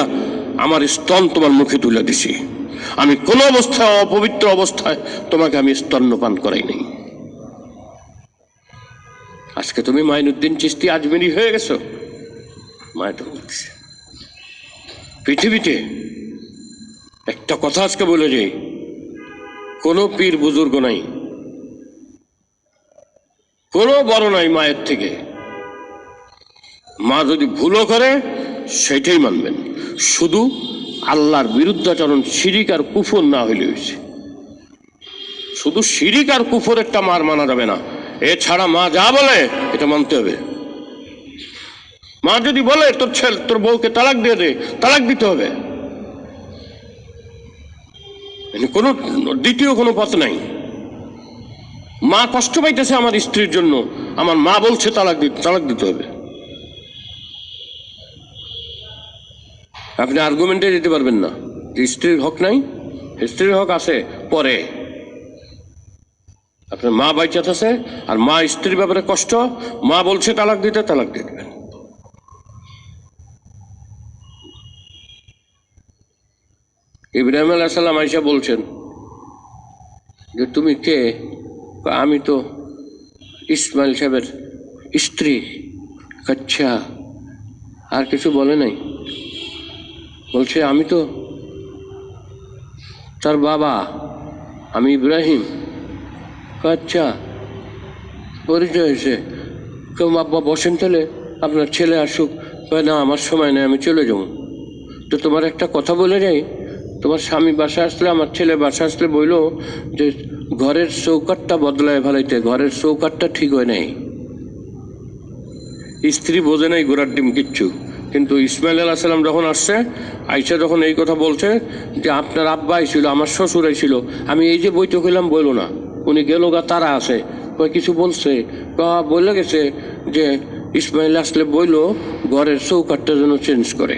আমার স্তন তোমার মুখে তুলে দিছি। আমি কোন অবস্থায়, অপবিত্র অবস্থায় তোমাকে আমি স্তন্যপান করাই নাই। আজকে তুমি মাইনুদ্দিন চিশতি আজমেরি হয়ে গেছো। পৃথিবীতে একটা কথা আজকে বলে যাই, কোনো পীর বুজুর্গ নাই, কোনো বড় নাই মায়ের থেকে। মা যদি ভুলও করে সেটাই মানবেন, শুধু আল্লাহর বিরুদ্ধাচরণ, শিরিক আর কুফর না হইলে হয়েছে। শুধু শিরিক আর কুফর একটা মার মানা যাবে না, এছাড়া মা যা বলে এটা মানতে হবে। মা যদি বলে তোর বউকে তালাক দিয়ে দে, তালাক দিতে হবে। কোনো দ্বিতীয় কোনো পথ নাই। মা কষ্ট পাইতেছে আমার স্ত্রীর জন্য, আমার মা বলছে তালাক দিতে হবে। আপনি আর্গুমেন্টে দিতে পারবেন না যে স্ত্রীর হক নাই। স্ত্রীর হক আছে পরে, আপনার মা বাইচাত আছে আর মা স্ত্রীর ব্যাপারে কষ্ট, মা বলছে তালাক দিয়ে দেবেন। ইব্রাহিম আলাইহিস সালাম আয়েশা বলছেন যে তুমি কে? আমি তো ইসমাইল সাহেবের স্ত্রী। আচ্ছা, আর কিছু বলে নাই? বলছে আমি তো তার বাবা, আমি ইব্রাহিম। আচ্ছা, পরিচয় হয়েছে। কেউ আব্বা বসেন, তাহলে আপনার ছেলে আসুক। না, আমার সময় নেই, আমি চলে যাব। তো তোমার একটা কথা বলে যাই, তোমার স্বামী বাসা আসলে, আমার ছেলে বাসা আসলে বইল যে ঘরের চৌকাটটা বদলায় ফেলাইতে, ঘরের চৌকাটটা ঠিক হয় নাই। স্ত্রী বোঝে নাই গোড়ার ডিম কিচ্ছু, কিন্তু ইসমাইল আলাইহিস সালাম যখন আসছে, আয়েশা যখন এই কথা বলছে যে আপনার আব্বা আইছিল, আমার শ্বশুর আইছিল, আমি এই যে বইতে কইলাম বইল না, উনি গেল গা, তারা আছে কিছু বলছে, বলে গেছে যে ইসমাইল আসলে বইল ঘরের চৌকাটটা যেন চেঞ্জ করে।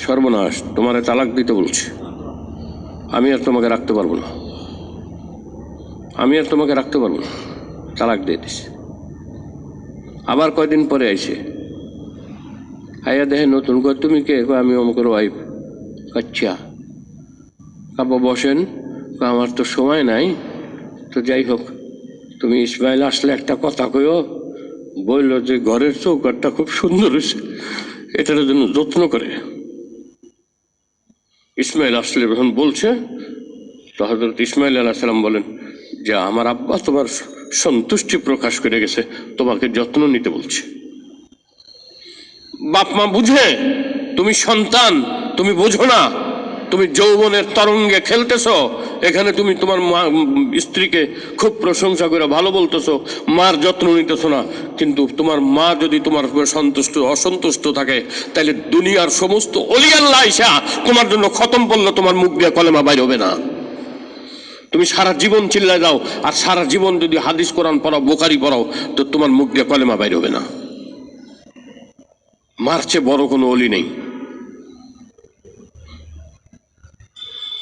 সর্বনাশ, তোমারে তালাক দিতে বলছে, আমি আর তোমাকে রাখতে পারবো না, আমি আর তোমাকে রাখতে পারবো না, তালাক দিয়ে দিছে। আবার কয়দিন পরে আইছে, আইয়া দেখে নতুন করে, তুমি কে? আমি অমুকের ওয়াইফ। আচ্ছা, আব্বা বসেন। আমার তো সময় নাই, তো যাই হোক, তুমি ইসমাইল আসলে একটা কথা কইও, বললো যে ঘরের চৌকাটটা খুব সুন্দর হয়েছে, এটার জন্য যত্ন করে। ইসমাইল আসলে যখন বলছে, তো হযরত ইসমাইল আলাইহিস সালাম বলেন যে আমার আব্বা তোমার সন্তুষ্টি প্রকাশ করে গেছে, তোমাকে যত্ন নিতে বলছে। বাপ মা বুঝে, তুমি সন্তান, তুমি বোঝো না, তুমি যৌবনের তরঙ্গে খেলতেছো, এখানে তুমি তোমার মা স্ত্রীকে খুব প্রশংসা করে ভালো বলতেছো, মার যত্ন নিতেছো না। কিন্তু তোমার মা যদি তোমার উপর অসন্তুষ্ট থাকে, তাহলে দুনিয়ার সমস্ত ওলি আল্লাহ আইসা তোমার জন্য খতম পড়লো, তোমার মুখ দিয়ে কলেমা বাইর হবে না। তুমি সারা জীবন চিল্লায় দাও, আর সারা জীবন যদি হাদিস কোরআন পড়াও, বুখারী পড়াও, তো তোমার মুখ দিয়ে কলেমা বাইর হবে না। মার চেয়ে বড় কোনো অলি নেই,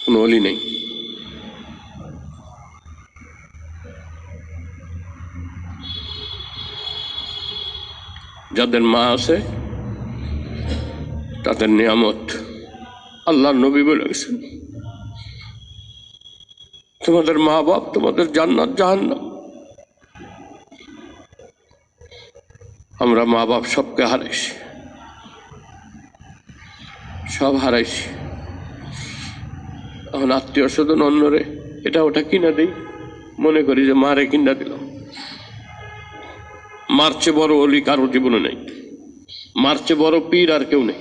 কোনো অলি নেই। যাদের মা আছে তাদের নিয়ামত। আল্লাহর নবী বলে গেছেন, তোমাদের মা বাপ তোমাদের জান্নাত জাহান্নাম। আমরা মা বাপ সবকে হারাইছি, সব হারাইছি। এখন আত্মীয় স্বজন অন্যরে এটা ওটা কিনা দিই, মনে করি যে মারে কিনা দিলাম। মার চেয়ে বড় অলি কারো জীবনে নেই, মার চেয়ে বড় পীর আর কেউ নেই।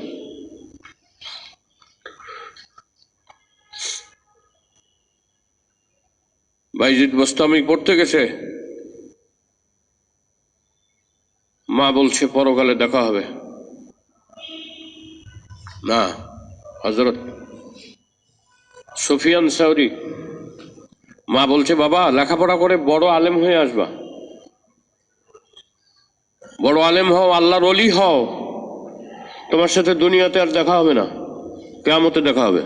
বাইজিদ বোস্তামি পড়তে গেছে, মা বলছে পরকালে দেখা হবে না। হযরত সুফিয়ান সাউরি, মা বলছে বাবা লেখাপড়া করে বড় আলেম হয়ে আসবা, বড় আলেম হও, আল্লাহর ওলি হও, তোমার সাথে দুনিয়াতে আর দেখা হবে না, কিয়ামতে দেখা হবে।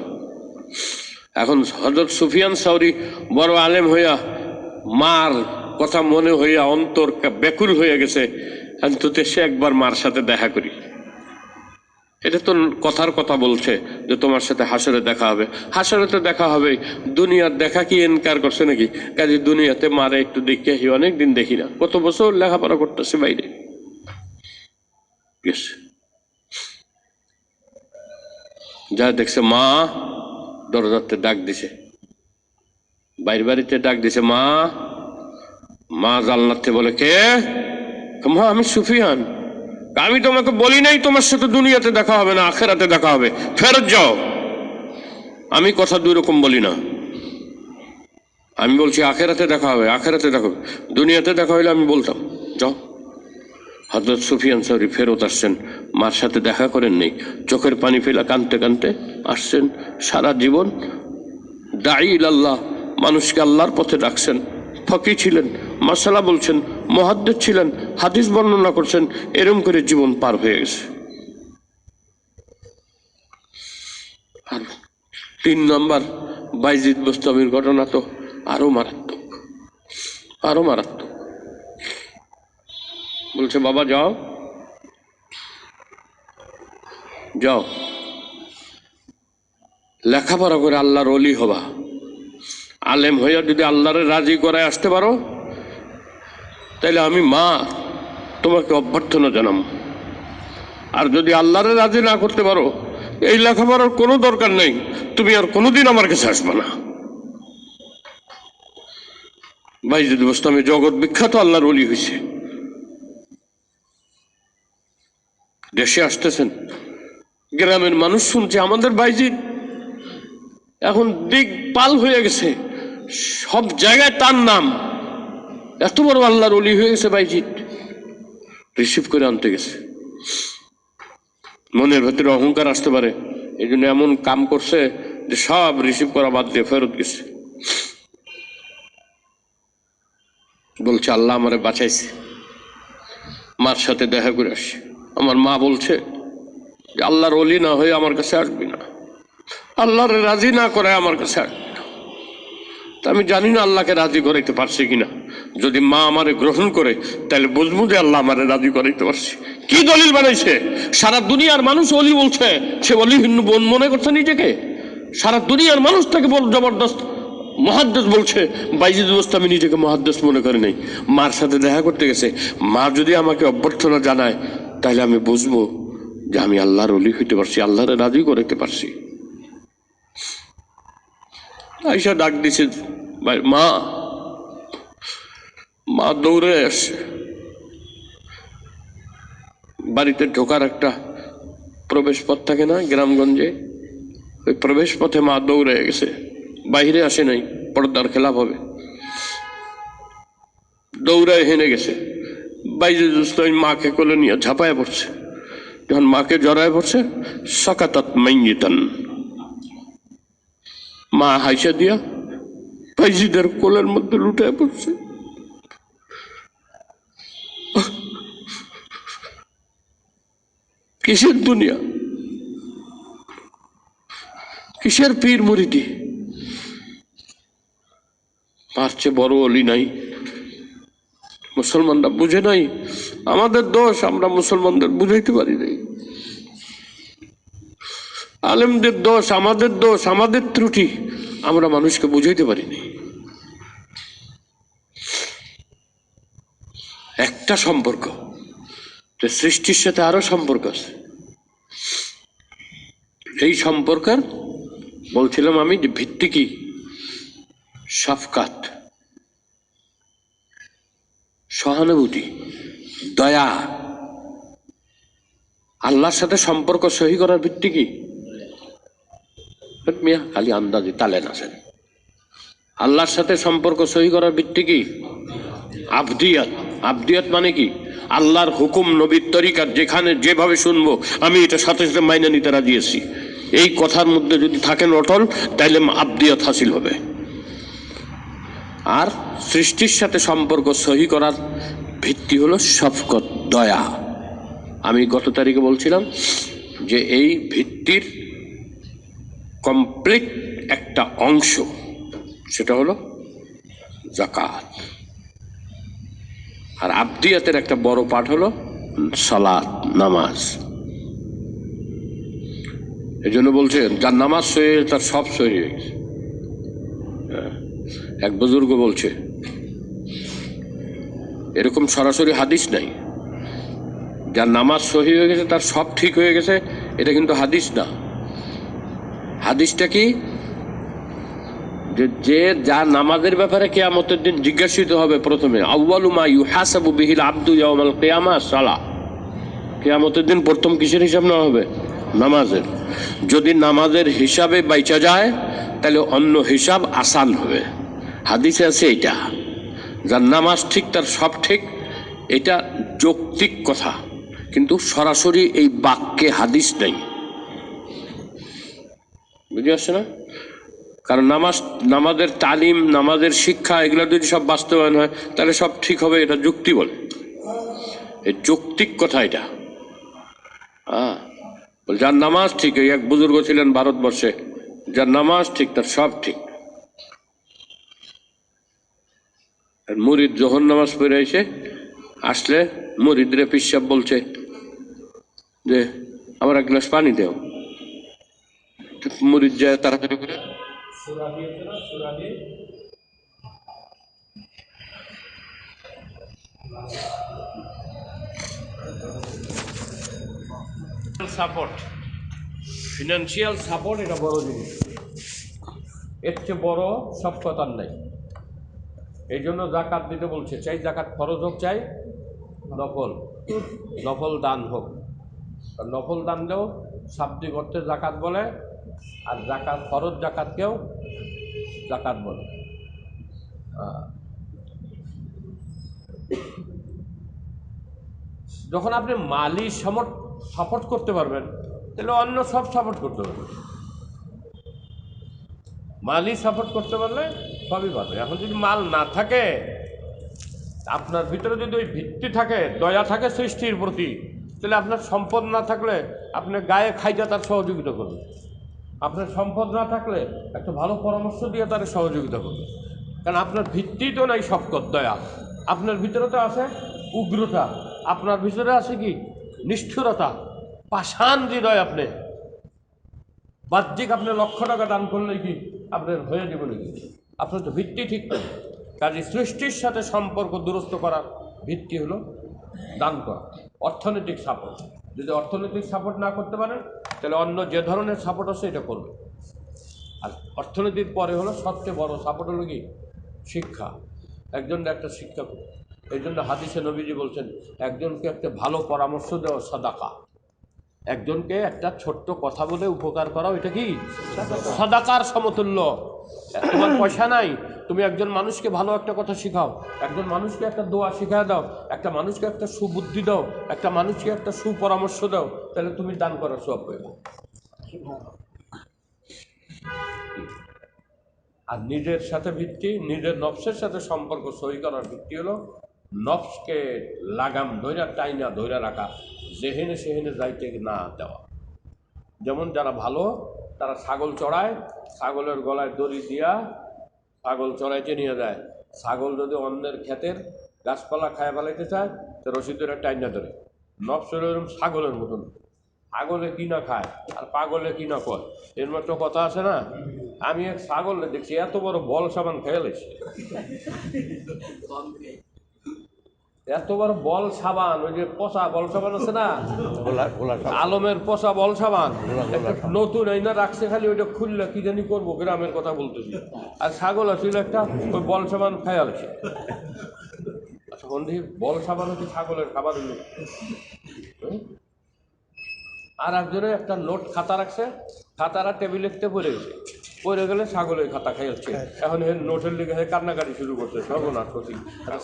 এখন হযরত সুফিয়ান সাউরি বড় আলেম হইয়া, মার কথা মনে হইয়া অন্তর ব্যাকুল হয়ে গেছে, অন্তত সে একবার মার সাথে দেখা করি। এটা তো কথার কথা বলছে যে তোমার সাথে হাসরে দেখা হবে, হাসরে তো দেখা হবে, দুনিয়ার দেখা কি ইনকার করছে নাকি? কাজে দুনিয়াতে মারে একটু দেখে, অনেকদিন দেখি না, কত বছর লেখাপড়া করতেছে বাইরে গেছে, যা দেখছে মা দরজাতে ডাক দিছে, বাইরে বাড়িতে ডাক দিছে, মা। মা জানলাতে বলে কে? মা আমি সুফিয়ান। আমি তোমাকে বলি নাই তোমার সাথে দুনিয়াতে দেখা হবে না, আখেরাতে দেখা হবে, ফেরত যাও। আমি কথা দুই রকম বলি না, আমি বলছি আখেরাতে দেখা হবে, আখেরাতে দেখা হবে, দুনিয়াতে দেখা হইলে আমি বলতাম যাও। হযরত সুফিয়ান সাউরি ফেরত আসছেন, মার সাথে দেখা করেন নেই, চোখের পানি ফেলা কাঁদতে কাঁদতে আসছেন। সারা জীবন দাঈ ইলাল্লাহ, মানুষকে আল্লাহর পথে ডাকছেন, ফকি ছিলেন, মাসালা বলছেন, মুহাদ্দিস ছিলেন, হাদিস বর্ণনা করছেন, এরকম করে জীবন পার হয়ে গেছে। আর 3 নম্বর বাইজিদ বুস্তামির ঘটনা তো আরো মারাত্মক, আরো মারাত্মক। বলছে বাবা যাও যাও, লেখাপড়া করে আল্লাহর ওলি হবা, আলেম হইয়া যদি আল্লাহরে রাজি করে আসতে পারো তাহলে আমি মা তোমাকে অভ্যর্থনা জানাম। আর যদি আল্লাহরে রাজি না করতে পারো, এই লেখাপড়ার কোনো দরকার নেই, তুমি আর কোনোদিন আমার কাছে আসবে না। বাইজিদ বুস্তামি জগৎ বিখ্যাত আল্লাহর ওলি হয়েছে। দেশে আসতেছেন, গ্রামের মানুষ শুনছে আমাদের বাইজিদ এখন দিকপাল হয়ে গেছে, সব জায়গায় তার নাম, এত বড় আল্লাহর ওলি হয়ে গেছে বাইজিদ। রিসিভ করে আনতে গেছে, মনের ভেতরে অহংকার আসতে পারে, এই জন্য এমন কাম করছে যে সব রিসিভ করা বাদ দিয়ে ফেরত গেছে। বলছে আল্লাহ আমারে বাঁচাইছে, মার সাথে দেখা করে আসছে। আমার মা বলছে যে আল্লাহর ওলি না হয়ে আমার কাছে আসবি না, আল্লাহর রাজি না করে আমার কাছে আসবি না। তা আমি জানি না আল্লাহকে রাজি করাইতে পারছি কিনা, যদি মা আমারে গ্রহণ করে তাহলে বুঝবো যে আল্লাহ আমারে রাজি করাইতে পারছি। কি দলিল বানাইছে? সারা দুনিয়ার মানুষ ওলি বলছে, সে ওলি বোন মনে করছে নিজেকে। সারা দুনিয়ার মানুষ তাকে জবরদস্ত মুহাদ্দিস বলছে, বাইজিদ বুস্তামি নিজেকে মুহাদ্দিস মনে করে নাই। মার সাথে দেখা করতে গেছে, মা যদি আমাকে অভ্যর্থনা জানায় তাহলে আমি বুঝবো যে আমি আল্লাহর ওলি হইতে পারছি, আল্লাহরে রাজি করাইতে পারছি। আইসা ডাক দিছে মা, মা দৌড়ে আসছে। বাড়িতে ঢোকার একটা প্রবেশ পথ থাকে না গ্রামগঞ্জে, ওই প্রবেশ পথে মা দৌড়ে গেছে, বাইরে আসে নাই, পর্দার খেলাপ হবে, দৌড়ায় হেনে গেছে। বাইজিদ বুস্তামি মাকে কোলে নিয়ে ঝাঁপায় পড়ছে। যখন মাকে জড়ায় পড়ছে, সাকাতাত মাইয়িতান, মা হাইসা দিয়া বাইজিদের কোলের মধ্যে লুটায় পড়ছে। কিসের দুনিয়া, কিসের পীর মুরিদি? পারছে বড় অলি নাই, মুসলমানরা বুঝে নাই। আমাদের দোষ, আমরা মুসলমানদের বুঝাইতে পারি নাই। আলেমদের দোষ, আমাদের দোষ, আমাদের ত্রুটি, আমরা মানুষকে বুঝাইতে পারিনি। একটা সম্পর্ক, সৃষ্টির সাথে আরো সম্পর্ক আছে। এই সম্পর্কের বলছিলাম আমি যে ভিত্তি কি? শাফকাত, সহানুভূতি, দয়া। আল্লাহর সাথে সম্পর্ক সহি করার ভিত্তি কি? মিয়া খালি আন্দাজে তালেন আছেন। আল্লাহর সাথে সম্পর্ক সহি করার ভিত্তি কি? আবদিয়াত। আবদিয়াত মানে কি? আল্লাহর হুকুম, নবীর তরিকার যেখানে যেভাবে শুনবো আমি এটা সাথে সাথে মাইনে নিতে রাজি আছি, এই কথার মধ্যে যদি থাকেন অটল, তাইলে আবদিয়াত হাসিল হবে। আর সৃষ্টির সাথে সম্পর্ক সহি করার ভিত্তি হলো শফকত, দয়া। আমি গত তারিখে বলছিলাম যে এই ভিত্তির কমপ্লিট একটা অংশ, সেটা হলো যাকাত। আর আবদিয়াতের একটা বড় পাঠ হলো সালাত, নামাজ। এই জন্য বলছে যার নামাজ সহি তার সব সহি হয়ে গেছে। এক বুজুর্গ বলছে, এরকম সরাসরি হাদিস নাই, যার নামাজ সহি হয়ে গেছে তার সব ঠিক হয়ে গেছে, এটা কিন্তু হাদিস না। হাদিসটা কি? যে যার নামাজের ব্যাপারে কিয়ামতের দিন জিজ্ঞাসিত হবে প্রথমে, আউয়ালু মা ইউহাসাবু বিহিল আবদু ইয়াউমাল কিয়ামাহ সালাহ। কিয়ামতের দিন প্রথম কিসের হিসাব নেওয়া হবে? নামাজের। যদি নামাজের হিসাবে বাইচা যায় তাহলে অন্য হিসাব আসান হবে। হাদিসে আছে এইটা, যার নামাজ ঠিক তার সব ঠিক, এটা যৌক্তিক কথা, কিন্তু সরাসরি এই বাক্যে হাদিস নেই। বুঝে আসছে না? কারণ নামাজের তালিম, নামাজের শিক্ষা, এগুলো যদি সব বাস্তবায়ন হয় তাহলে সব ঠিক হবে, এটা যুক্তি বলে। এই যৌক্তিক কথা এটা। হ্যাঁ, যার নামাজ ঠিক, এই এক বুজুর্গ ছিলেন ভারতবর্ষে, যার নামাজ ঠিক তার সব ঠিক। মুরিদ যখন নামাজ পড়ে আসলে মুরিদরে পিসাব বলছে যে আমার এক গ্লাস পানি দেও। মুরিদ যায় তাড়াতাড়ি করে সাপোর্ট, ফিনান্সিয়াল সাপোর্ট, এটা বড় জিনিস, এর চেয়ে বড় সব কথার নাই। এই জন্য জাকাত দিতে বলছে, চাই জাকাত ফরজ হোক, চাই নফল দান হোক। নফল দান দেও শাব্দিক অর্থে জাকাত বলে, আর জাকাত ফরজ জাকাতকেও জাকাত বলে। যখন আপনি মালি সাপোর্ট করতে পারবেন, তাহলে অন্য সব সাপোর্ট করতে পারবেন। মালি সাপোর্ট করতে পারলে সবই পারবে। এখন যদি মাল না থাকে, আপনার ভিতরে যদি ওই ভিত্তি থাকে, দয়া থাকে সৃষ্টির প্রতি, তাহলে আপনার সম্পদ না থাকলে আপনি গায়ে খাইতে তার সহযোগিতা করবেন। আপনার সম্পদ না থাকলে একটা ভালো পরামর্শ দিয়ে তার সহযোগিতা করবে, কারণ আপনার ভিত্তি তো নাই শফকত, দয়া। আপনার ভিতরে তো আছে উগ্রতা, আপনার ভিতরে আছে কি নিষ্ঠুরতা, পাষাণ হৃদয়। আপনি বাহ্যিক আপনি লক্ষ টাকা দান করলে কি আপনার হয়ে যাবে নাকি? আপনার তো ভিত্তি ঠিক নেই। কাজে সৃষ্টির সাথে সম্পর্ক দুরস্ত করার ভিত্তি হলো দান করা, অর্থনৈতিক সাপোর্ট। যদি অর্থনৈতিক সাপোর্ট না করতে পারেন, তাহলে অন্য যে ধরনের সাপোর্ট আছে এটা করবে। আর অর্থনীতির পরে হলো সবচেয়ে বড় সাপোর্ট হলো কি শিক্ষা। একজনকে একটা শিক্ষা করবে। এই জন্য হাদিসে নবীজি বলছেন, একজনকে একটা ভালো পরামর্শ দেওয়া সাদাকা। একজনকে একটা ছোট্ট কথা বলে উপকার করা, এটা কি সাদাকার সমতুল্য। তোমার পয়সা নাই, তুমি একজন মানুষকে ভালো একটা কথা শিখাও, একজন মানুষকে একটা দোয়া শিখায় দাও, একটা মানুষকে একটা সুবুদ্ধি দাও, একটা মানুষকে একটা সুপরামর্শ দাও, তাহলে তুমি দান করার সওয়াব পাবে। আর নিজের সাথে ভিত্তি, নিজের নফসের সাথে সম্পর্ক সহি করার ভিত্তি হলো নফসকে লাগাম ধৈরা টাইনা ধৈরা রাখা, যেহেনে সেহেনে যাইতে না দেওয়া। যেমন যারা ভালো, তারা ছাগল চড়ায়, ছাগলের গলায় দড়ি দিয়া ছাগল চড়াইতে নিয়ে যায়। ছাগল যদি অন্যের ক্ষেতের গাছপালা খায় ফেলাইতে চায়, তো রশিদের টাইনা ধরে। নফসের ওরকম ছাগলের মতন, ছাগলে কি না খায় আর পাগলে কি না কয়, এর মতো কথা আছে না? আমি এক ছাগলে দেখছি এত বড় বল সাবান খেয়েছি, এত বড় বল সাবান, ওই যে পচা বল সাবান আছে না, আলমের পচা বল সাবান, নতুন এই না রাখছে, খালি ওইটা খুললে কি জানি করবো, গ্রামের কথা বলতেছি। আর ছাগল আসলে একটা ওই বল সাবান খেয়ালছে। আচ্ছা বন্ধু, বল সাবান হচ্ছে ছাগলের খাবার হলো। আর একজনে একটা নোট খাতা রাখছে, খাতারা টেবিলেতে পড়ে গেছে, পড়ে গেলে ছাগলের খাতা খাইছে। এখন নোটের লিগে কান্নাকাটি শুরু করছে, সর্বনাশ করছি।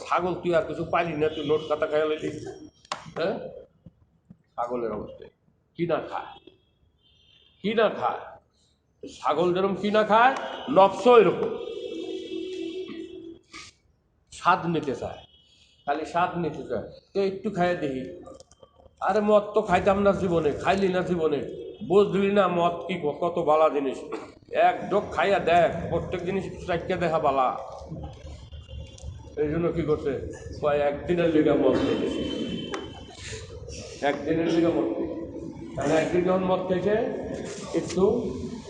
ছাগল তুই আর কিছু পাইলি না, তুই নোট খাতা খাইলি। হ্যাঁ, ছাগলের অবস্থায় কি না খায়, কি না খায়। ছাগল যেরকম কি না খায়, নফস এরকম স্বাদ নিতে চায়, খালি স্বাদ নিতে চায়। তো একটু খাইয়ে দেখি, আরে মদ তো খাইতাম না জীবনে, খাইলি না জীবনে, বুঝলি না মদ কি কত বালা জিনিস। এক ডোক খাইয়া দেখ, প্রত্যেক জিনিস চাইকে দেখা বালা। এই জন্য কি করছে, কয় একদিনের লিগা মদ খেয়েছে, একদিনের লিগা মদ খেয়েছে। তাহলে একদিন যখন মদ খেয়েছে, একটু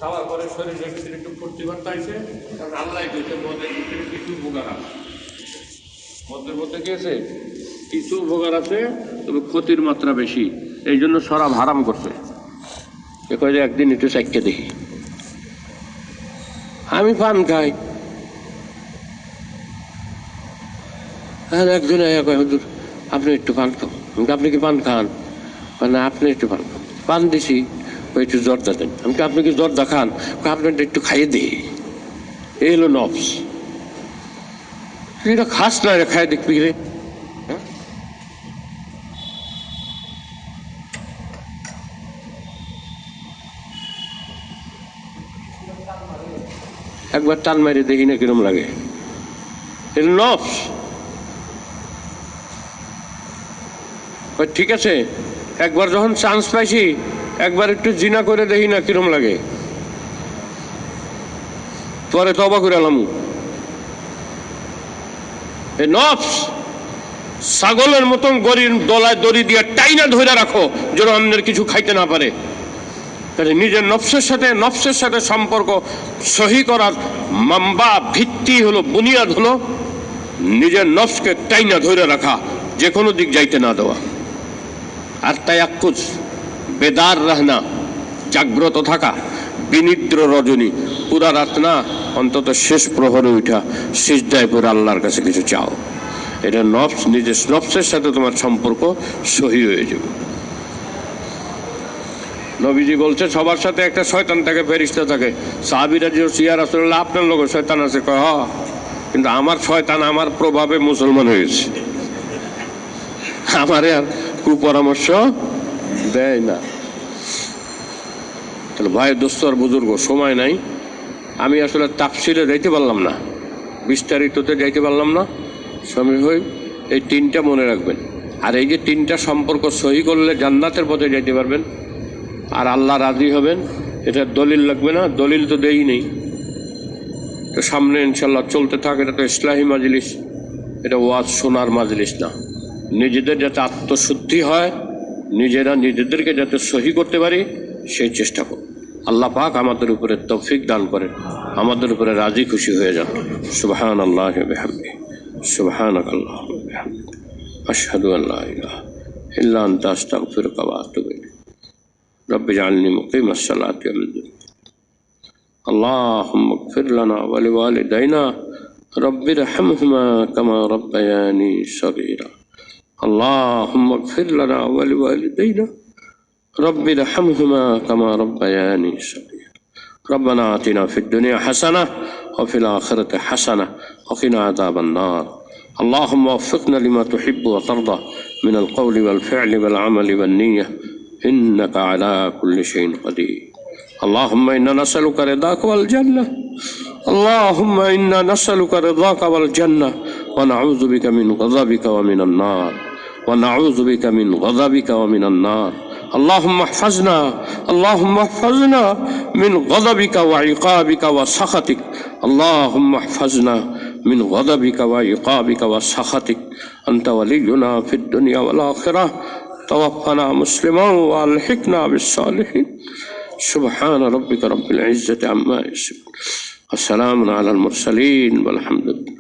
খাওয়ার পরে শরীরের ভিতরে একটু ফুর্তি বার্তা হয়েছে, কারণ আল্লাহ খেয়েছে মদের ভিতরে কিছু উপকার আছে। মদের মধ্যে গিয়েছে কিছু উপকার আছে, তবে ক্ষতির মাত্রা বেশি। এই জন্য শরাব হারাম করছে। এ কয় যে একদিন একটু চাইকে দেখি। আমি পান খাই, আর একজন কয় হুজুর আপনি একটু পান খান। আপনি কি পান খান? না আপনি একটু পান খান। পান দিছি, ওই একটু জর্দা দেন। আমি আপনি কি জর্দা খান? আপনার একটু খাইয়ে দিই। এই হলো নফস। এটা খাস না, এটা খাইয়ে দেখবি রে। একবার টান মারি দেখি না কিরম লাগে। এটা নফস। ঠিক আছে, একবার যখন চান্স পাইছি একবার একটু জিনা করে দেখি না কিরম লাগে, পরে তওবা করে এলাম। এই নফস ছাগলের মতন গরির দলায় দড়ি দিয়ে টাইনা ধরে রাখো যেন অন্যের কিছু খাইতে না পারে। তাহলে নিজের নফসের সাথে সম্পর্ক সহি করার মাম্বা ভিত্তি হলো, বুনিয়াদ হলো নিজের নফসকে টাইনা ধরে রাখা, যে কোনো দিক যাইতে না দেওয়া। আর তায়াক্কুজ, বেদার রাহনা, জাগ্রত থাকা, বিনিদ্র রজনী, পুরা রাত না, অন্তত শেষ প্রহরে উঠা সিজদায় পড়ে আল্লাহর কাছে কিছু চাও। এটা নফস, নিজের নফসের সাথে তোমার সম্পর্ক সহি হয়ে যাবে। নবীজি বলছে সবার সাথে একটা শয়তান থাকে, ফেরেশতা থাকে। সাহাবীরা যে ইয়া রাসূলুল্লাহ আপনার লোক শয়তান আছে, কয় হ্যাঁ, কিন্তু আমার শয়তান আমার প্রভাবে মুসলমান হয়েছে, আমারে আর কুপরামর্শ দেয় না। তাহলে ভাই, দোস্ত আর বুজুর্গ, সময় নাই, আমি আসলে তাফসিরে যাইতে পারলাম না, বিস্তারিততে যাইতে পারলাম না, সময় হই। এই তিনটা মনে রাখবেন। আর এই যে তিনটা সম্পর্ক সহি করলে জান্নাতের পথে যাইতে পারবেন আর আল্লাহ রাজি হবেন, এটা দলিল লাগবে না, দলিল তো দেই নেই। তো সামনে ইনশাল্লাহ চলতে থাকে। এটা তো ইসলাহি মাজলিস, এটা ওয়াজ শোনার মাজলিস না। নিজেদের যাতে আত্মশুদ্ধি হয়, নিজেরা নিজেদেরকে যাতে সহি করতে পারি সেই চেষ্টা করুন। আল্লাহ পাক আমাদের উপরে তৌফিক দান করেন, আমাদের উপরে রাজি খুশি হয়ে যান। সুবহানাল্লাহি ওয়া বিহামদিহি, সুবহানাকাল্লাহুম্মা ওয়া বিহামদিকা, আশহাদু আল লা ইলাহা ইল্লা আনতা, আস্তাগফিরুকা ওয়া আতুবু ইলাইক। রব্বি জাআলনি মুকিমাস সালাতি ওয়া মিন যুররিয়্যাতি। আল্লাহুম্মা ইগফির লানা ওয়া লিওয়ালিদাইনা রব্বিরহামহুমা কামা রাব্বায়ানি সগীরা। اللهم اغفر لنا ولوالدينا رب ارحمهما كما ربياني صغيرا. ربنا آتنا في الدنيا حسنة وفي الآخرة حسنة وقنا عذاب النار. اللهم وفقنا لما تحب وترضى من القول والفعل والعمل والنية، إنك على كل شيء قدير. اللهم إنا نسألك رضاك والجنة، اللهم إنا نسألك رضاك والجنة ونعوذ بك من غضبك ومن النار، ونعوذ بك من غضبك ومن النار. اللهم احفظنا، اللهم احفظنا من غضبك وعقابك وسخطك. اللهم احفظنا من غضبك وعقابك وسخطك. أنت ولينا في الدنيا والآخرة. توفنا مسلما وألحقنا بالصالحين. سبحان ربك رب العزة عما يصفون، والسلام على المرسلين والحمد لله.